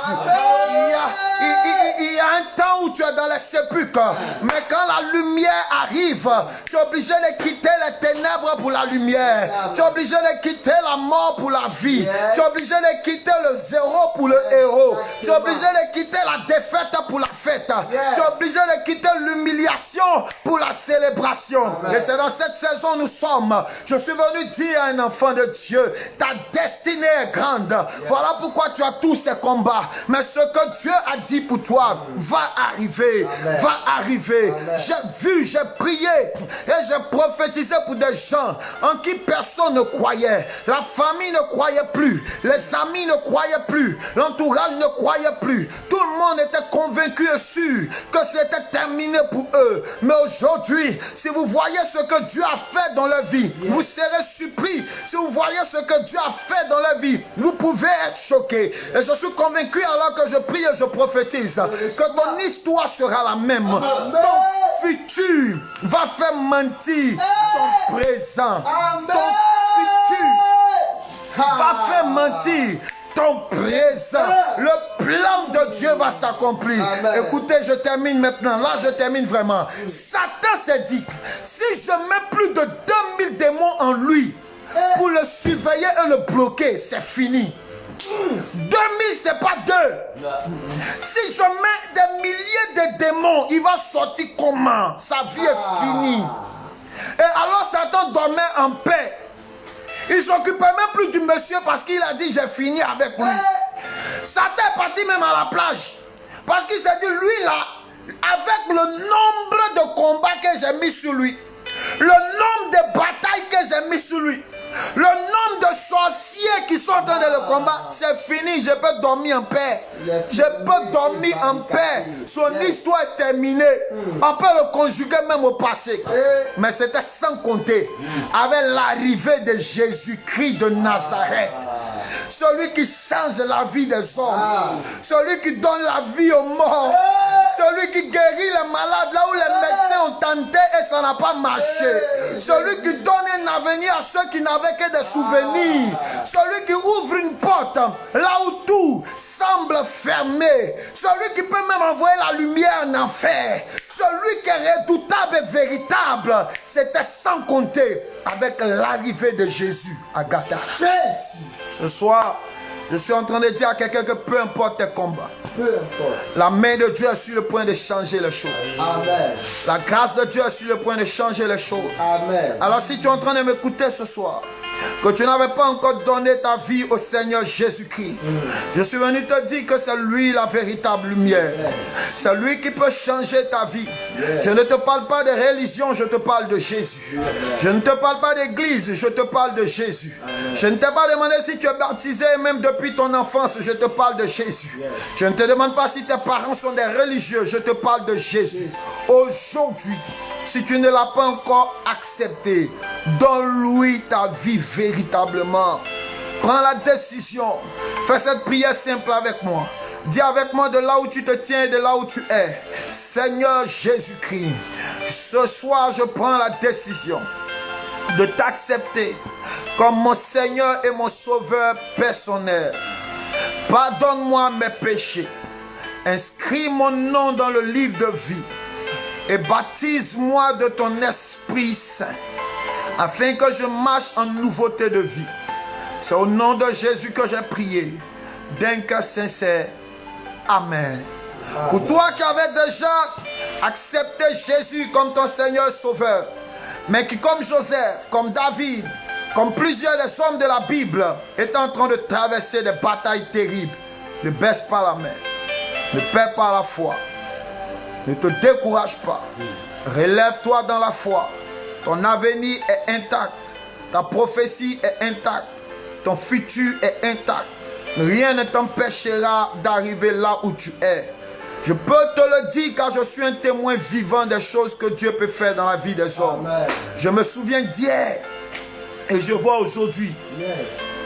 Il y a un temps où tu es dans les sépulcres, mais quand la lumière arrive, tu es obligé de quitter les ténèbres pour la lumière. Tu es obligé de quitter la mort pour la vie. Tu es obligé de quitter le zéro pour le héros. Tu es obligé de quitter la défaite pour la fête. Tu es obligé de quitter l'humiliation pour la célébration. Et c'est dans cette saison où nous sommes. Je suis venu dire à un enfant de Dieu, ta destinée est grande. Voilà pourquoi tu as tous ces combats. Mais ce que Dieu a dit pour toi va arriver. Va arriver. J'ai vu, j'ai prié et j'ai prophétisé pour des gens en qui personne ne croyait. La famille ne croyait plus. Les amis ne croyaient plus. L'entourage ne croyait plus. Tout le monde était convaincu et sûr que c'était terminé pour eux. Mais aujourd'hui, si vous voyez ce que Dieu a fait dans leur vie, vous serez surpris. Si vous voyez ce que Dieu a fait dans leur vie, vous pouvez être choqués. Et je suis convaincu alors que je prie et je prophétise que ton histoire sera la même. Ton futur va faire mentir ton présent. Amen. Ton futur va faire mentir ton présent. Le plan de Dieu va s'accomplir. Écoutez, je termine maintenant. Là, je termine vraiment. Satan s'est dit, si je mets plus de 2000 démons en lui pour le surveiller et le bloquer, c'est fini. 2000, c'est pas 2. Si je mets des milliers de démons, il va sortir comment? Sa vie est finie. Et alors Satan dormait en paix. Il s'occupait même plus du monsieur parce qu'il a dit j'ai fini avec lui. Satan est parti même à la plage. Parce qu'il s'est dit lui là, avec le nombre de combats que j'ai mis sur lui, le nombre de batailles que j'ai mis sur lui, le nombre de sorciers qui sont en train de le combattre, c'est fini, je peux dormir en paix. Je peux dormir en paix. Son histoire est terminée. On peut le conjuguer même au passé. Mais c'était sans compter avec l'arrivée de Jésus-Christ de Nazareth. Celui qui change la vie des hommes. Celui qui donne la vie aux morts. Celui qui guérit les malades là où les médecins ont tenté et ça n'a pas marché. Celui qui donne un avenir à ceux qui n'avaient que des souvenirs. Celui qui ouvre une porte là où tout semble fermé. Celui qui peut même envoyer la lumière en enfer. Celui qui est redoutable et véritable. C'était sans compter avec l'arrivée de Jésus à Gadara. Ce soir, je suis en train de dire à quelqu'un que peu importe tes combats, la main de Dieu est sur le point de changer les choses. Amen. La grâce de Dieu est sur le point de changer les choses. Amen. Alors si tu es en train de m'écouter ce soir, que tu n'avais pas encore donné ta vie au Seigneur Jésus-Christ, je suis venu te dire que c'est lui la véritable lumière. C'est lui qui peut changer ta vie. Je ne te parle pas de religion, je te parle de Jésus. Je ne te parle pas d'église, je te parle de Jésus. Je ne t'ai pas demandé si tu es baptisé, même depuis ton enfance, je te parle de Jésus. Je ne te demande pas si tes parents sont des religieux, je te parle de Jésus. Aujourd'hui, si tu ne l'as pas encore accepté, donne-lui ta vie véritablement. Prends la décision. Fais cette prière simple avec moi. Dis avec moi de là où tu te tiens et de là où tu es. Seigneur Jésus-Christ, ce soir je prends la décision de t'accepter comme mon Seigneur et mon Sauveur personnel. Pardonne-moi mes péchés. Inscris mon nom dans le livre de vie. Et baptise-moi de ton Esprit Saint, afin que je marche en nouveauté de vie. C'est au nom de Jésus que j'ai prié, d'un cœur sincère. Amen. Pour toi qui avais déjà accepté Jésus comme ton Seigneur Sauveur, mais qui comme Joseph, comme David, comme plusieurs des hommes de la Bible, est en train de traverser des batailles terribles, ne baisse pas la main, ne perds pas la foi. Ne te décourage pas. Relève-toi dans la foi. Ton avenir est intact. Ta prophétie est intacte. Ton futur est intact. Rien ne t'empêchera d'arriver là où tu es. Je peux te le dire car je suis un témoin vivant des choses que Dieu peut faire dans la vie des hommes. Amen. Je me souviens d'hier et je vois aujourd'hui. Yes.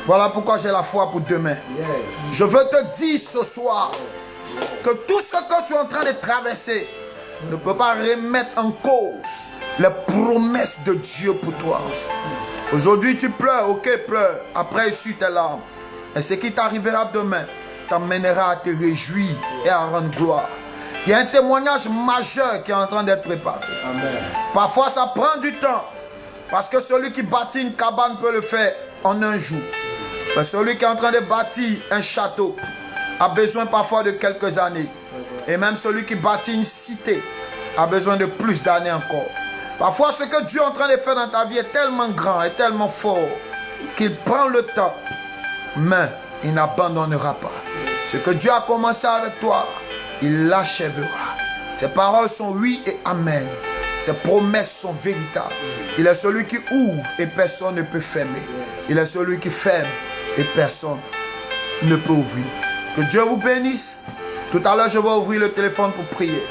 Voilà pourquoi j'ai la foi pour demain. Yes. Je veux te dire ce soir que tout ce que tu es en train de traverser ne peut pas remettre en cause les promesses de Dieu pour toi. Aujourd'hui tu pleures, ok, pleure. Après essuie tes larmes. Et ce qui t'arrivera demain t'amènera à te réjouir et à rendre gloire. Il y a un témoignage majeur qui est en train d'être préparé. Amen. Parfois ça prend du temps. Parce que celui qui bâtit une cabane peut le faire en un jour. Mais celui qui est en train de bâtir un château a besoin parfois de quelques années. Et même celui qui bâtit une cité a besoin de plus d'années encore. Parfois, ce que Dieu est en train de faire dans ta vie est tellement grand et tellement fort qu'il prend le temps, mais il n'abandonnera pas. Ce que Dieu a commencé avec toi, il l'achèvera. Ses paroles sont oui et amen. Ses promesses sont véritables. Il est celui qui ouvre et personne ne peut fermer. Il est celui qui ferme et personne ne peut ouvrir. Que Dieu vous bénisse. Tout à l'heure, je vais ouvrir le téléphone pour prier.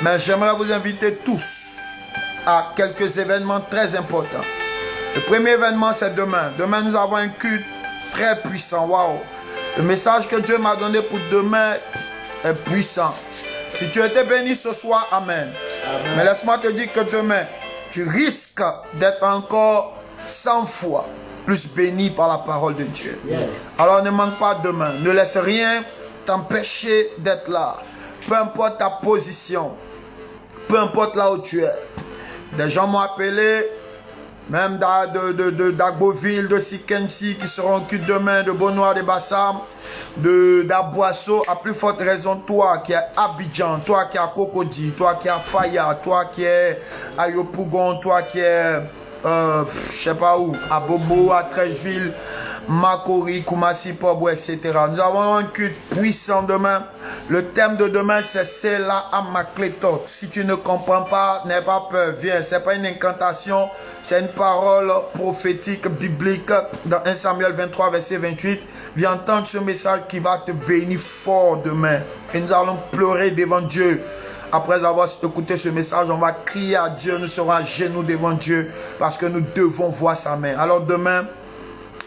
Mais j'aimerais vous inviter tous à quelques événements très importants. Le premier événement, c'est demain. Demain, nous avons un culte très puissant. Waouh! Le message que Dieu m'a donné pour demain est puissant. Si tu étais béni ce soir, amen. Mais laisse-moi te dire que demain, tu risques d'être encore 100 fois plus béni par la parole de Dieu. Alors ne manque pas demain. Ne laisse rien t'empêcher d'être là. Peu importe ta position. Peu importe là où tu es. Des gens m'ont appelé, même d'Agboville, de Sikensi, qui seront en culte demain, de Bonoir, de Bassam, d'Aboisseau. À plus forte raison, toi qui es à Abidjan, toi qui es à Cocody, toi qui es à Faya, toi qui es à Yopougon, toi qui es, je sais pas où, à Bobo, à Trècheville, Makori, Koumassi, Pobo, etc. Nous avons un culte puissant demain. Le thème de demain, c'est Sela Amakletot. Si tu ne comprends pas, n'aie pas peur, viens. Ce n'est pas une incantation, c'est une parole prophétique, biblique. Dans 1 Samuel 23, verset 28, viens entendre ce message qui va te bénir fort demain. Et nous allons pleurer devant Dieu. Après avoir écouté ce message, on va crier à Dieu. Nous serons à genoux devant Dieu parce que nous devons voir sa main. Alors demain,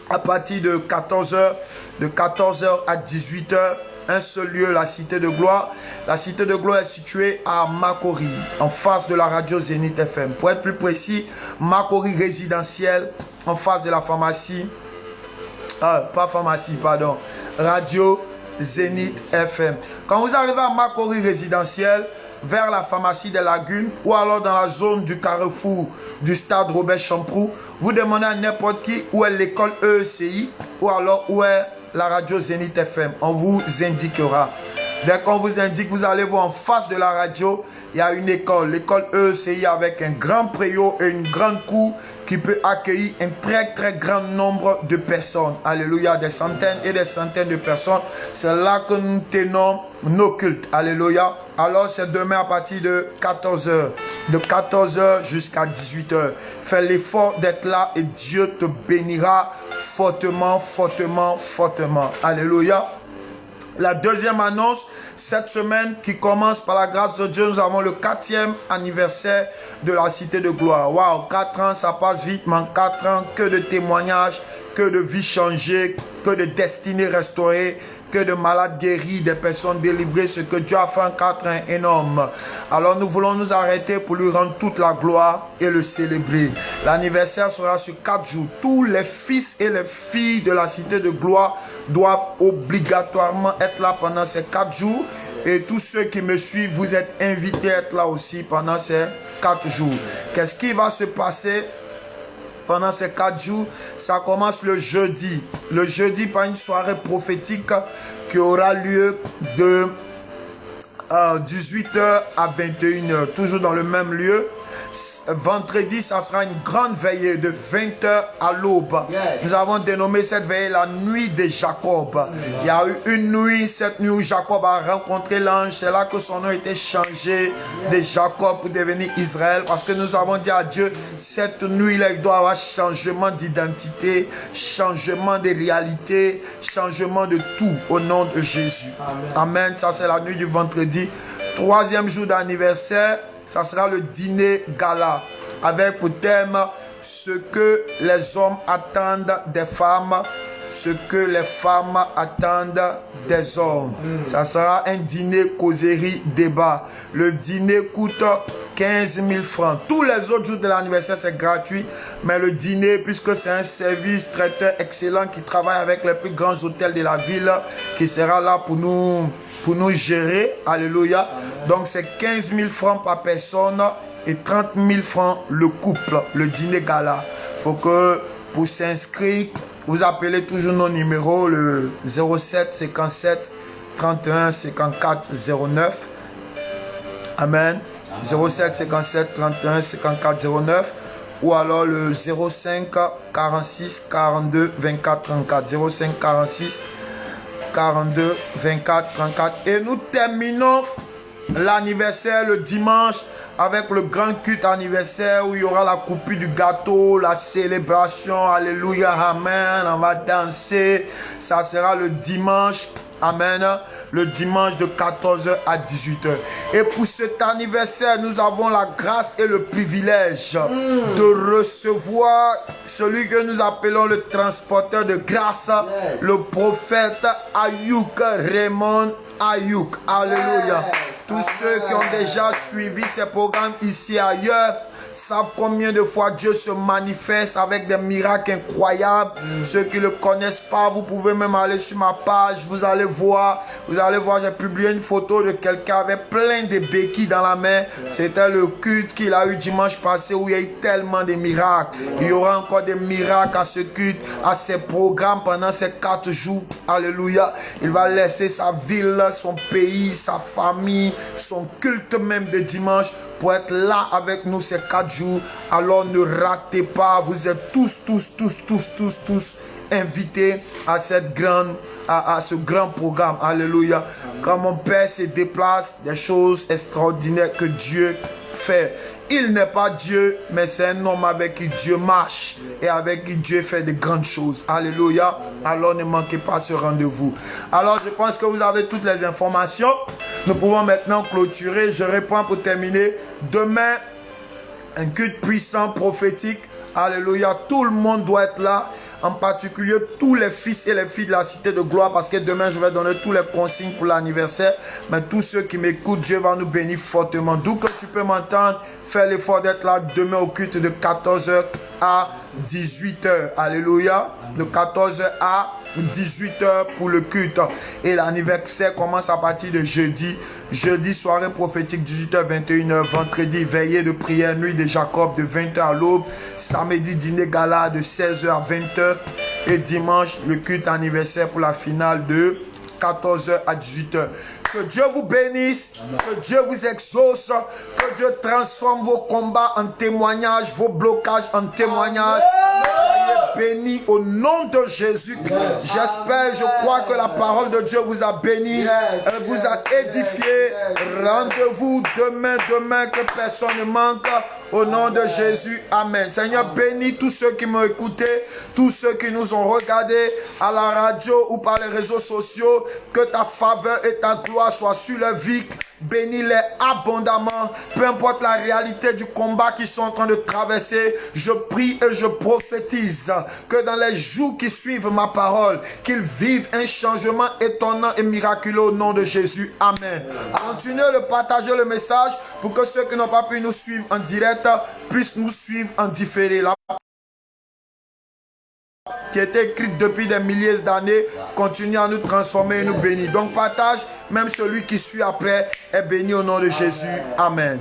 à partir de 14h, à 18h, un seul lieu, la Cité de Gloire. La Cité de Gloire est située à Makori, en face de la radio Zénith FM. Pour être plus précis, Makori résidentiel, en face de la pharmacie, radio Zénith FM. Quand vous arrivez à Makori résidentiel, vers la pharmacie des Lagunes ou alors dans la zone du carrefour du stade Robert Champroux, vous demandez à n'importe qui où est l'école EECI ou alors où est la radio Zénith FM. On vous indiquera. Dès qu'on vous indique, vous allez voir en face de la radio, il y a une école, l'école EECI avec un grand préau et une grande cour qui peut accueillir un très grand nombre de personnes. Alléluia, des centaines et des centaines de personnes. C'est là que nous tenons nos cultes. Alléluia. Alors c'est demain à partir de 14h. De 14h jusqu'à 18h. Fais l'effort d'être là et Dieu te bénira fortement. Alléluia. La deuxième annonce, cette semaine qui commence par la grâce de Dieu, nous avons le 4e anniversaire de la Cité de Gloire. Waouh, 4 ans, ça passe vite, mais en 4 ans, que de témoignages, que de vies changées, que de destinées restaurées, que de malades guéris, des personnes délivrées. Ce que Dieu a fait en 4 ans est énorme. Alors nous voulons nous arrêter pour lui rendre toute la gloire et le célébrer. L'anniversaire sera sur 4 jours. Tous les fils et les filles de la Cité de Gloire doivent obligatoirement être là pendant ces 4 jours. Et tous ceux qui me suivent, vous êtes invités à être là aussi pendant ces 4 jours. Qu'est-ce qui va se passer pendant ces 4 jours? Ça commence le jeudi. Le jeudi par une soirée prophétique qui aura lieu de 18h à 21h. Toujours dans le même lieu. Vendredi, ça sera une grande veillée de 20h à l'aube. Nous avons dénommé cette veillée la nuit de Jacob. Il y a eu une nuit, cette nuit où Jacob a rencontré l'ange. C'est là que son nom a été changé de Jacob pour devenir Israël. Parce que nous avons dit à Dieu, cette nuit-là, il doit y avoir changement d'identité, changement de réalité, changement de tout au nom de Jésus. Amen. Ça, c'est la nuit du vendredi. 3e jour d'anniversaire. Ça sera le dîner gala avec pour thème ce que les hommes attendent des femmes, ce que les femmes attendent des hommes. Ça sera un dîner causerie débat. Le dîner coûte 15 000 francs. Tous les autres jours de l'anniversaire, c'est gratuit. Mais le dîner, puisque c'est un service traiteur excellent qui travaille avec les plus grands hôtels de la ville, qui sera là pour nous gérer. Alléluia. Donc c'est 15 000 francs par personne et 30 000 francs le couple, le dîner gala. Il faut que pour s'inscrire, vous appelez toujours nos numéros, le 07 57 31 54 09. Amen. 07 57 31 54 09. Ou alors le 05 46 42 24 34. 05 46 42 24 34. Et nous terminons l'anniversaire le dimanche avec le grand culte anniversaire où il y aura la coupure du gâteau, la célébration. Alléluia, amen. On va danser. Ça sera le dimanche. Amen. Le dimanche de 14h à 18h. Et pour cet anniversaire, nous avons la grâce et le privilège de recevoir celui que nous appelons le transporteur de grâce, le prophète Ayuk, Raymond Ayuk. Alléluia. Tous ceux qui ont déjà suivi ces programmes ici et ailleurs savent combien de fois Dieu se manifeste avec des miracles incroyables. Ceux qui ne le connaissent pas, vous pouvez même aller sur ma page, vous allez voir, j'ai publié une photo de quelqu'un avec plein de béquilles dans la main. C'était le culte qu'il a eu dimanche passé où il y a eu tellement de miracles. Il y aura encore des miracles à ce culte, à ces programmes pendant ces 4 jours. Alléluia. Il va laisser sa ville, son pays, sa famille, son culte même de dimanche pour être là avec nous ces 4 jours. Alors ne ratez pas, vous êtes tous invités à ce grand programme. Alléluia. Quand mon Père se déplace, des choses extraordinaires que Dieu fait. Il n'est pas Dieu, mais c'est un homme avec qui Dieu marche et avec qui Dieu fait de grandes choses. Alléluia. Alors ne manquez pas ce rendez-vous. Alors je pense que vous avez toutes les informations. Nous pouvons maintenant clôturer. Je réponds pour terminer. Demain, un culte puissant, prophétique. Alléluia. Tout le monde doit être là. En particulier tous les fils et les filles de la cité de gloire, parce que demain je vais donner tous les consignes pour l'anniversaire. Mais tous ceux qui m'écoutent, Dieu va nous bénir fortement. D'où que tu peux m'entendre, fais l'effort d'être là demain au culte de 14h à 18h. Alléluia. De 14h à 18h pour le culte. Et l'anniversaire commence à partir de jeudi. Jeudi, soirée prophétique, 18h, 21h. Vendredi, veillée de prière, nuit de Jacob de 20h à l'aube. Samedi, dîner gala de 16h à 20h. Et dimanche, le culte anniversaire pour la finale de 14h à 18h. Que Dieu vous bénisse, que Dieu vous exauce, que Dieu transforme vos combats en témoignages, vos blocages en témoignages. Soyez bénis au nom de Jésus. J'espère, je crois que la parole de Dieu vous a béni, elle vous a édifié. Rendez-vous demain, que personne ne manque. Au nom de Jésus, amen. Seigneur, bénis tous ceux qui m'ont écouté, tous ceux qui nous ont regardés à la radio ou par les réseaux sociaux. Que ta faveur et ta gloire soient sur leur vie. Bénis-les abondamment, peu importe la réalité du combat qu'ils sont en train de traverser. Je prie et je prophétise que dans les jours qui suivent ma parole, qu'ils vivent un changement étonnant et miraculeux au nom de Jésus. Amen. Continuez de partager le message pour que ceux qui n'ont pas pu nous suivre en direct puissent nous suivre en différé. Qui était écrite depuis des milliers d'années, continue à nous transformer et nous bénir. Donc partage, même celui qui suit après est béni au nom de Jésus. Amen.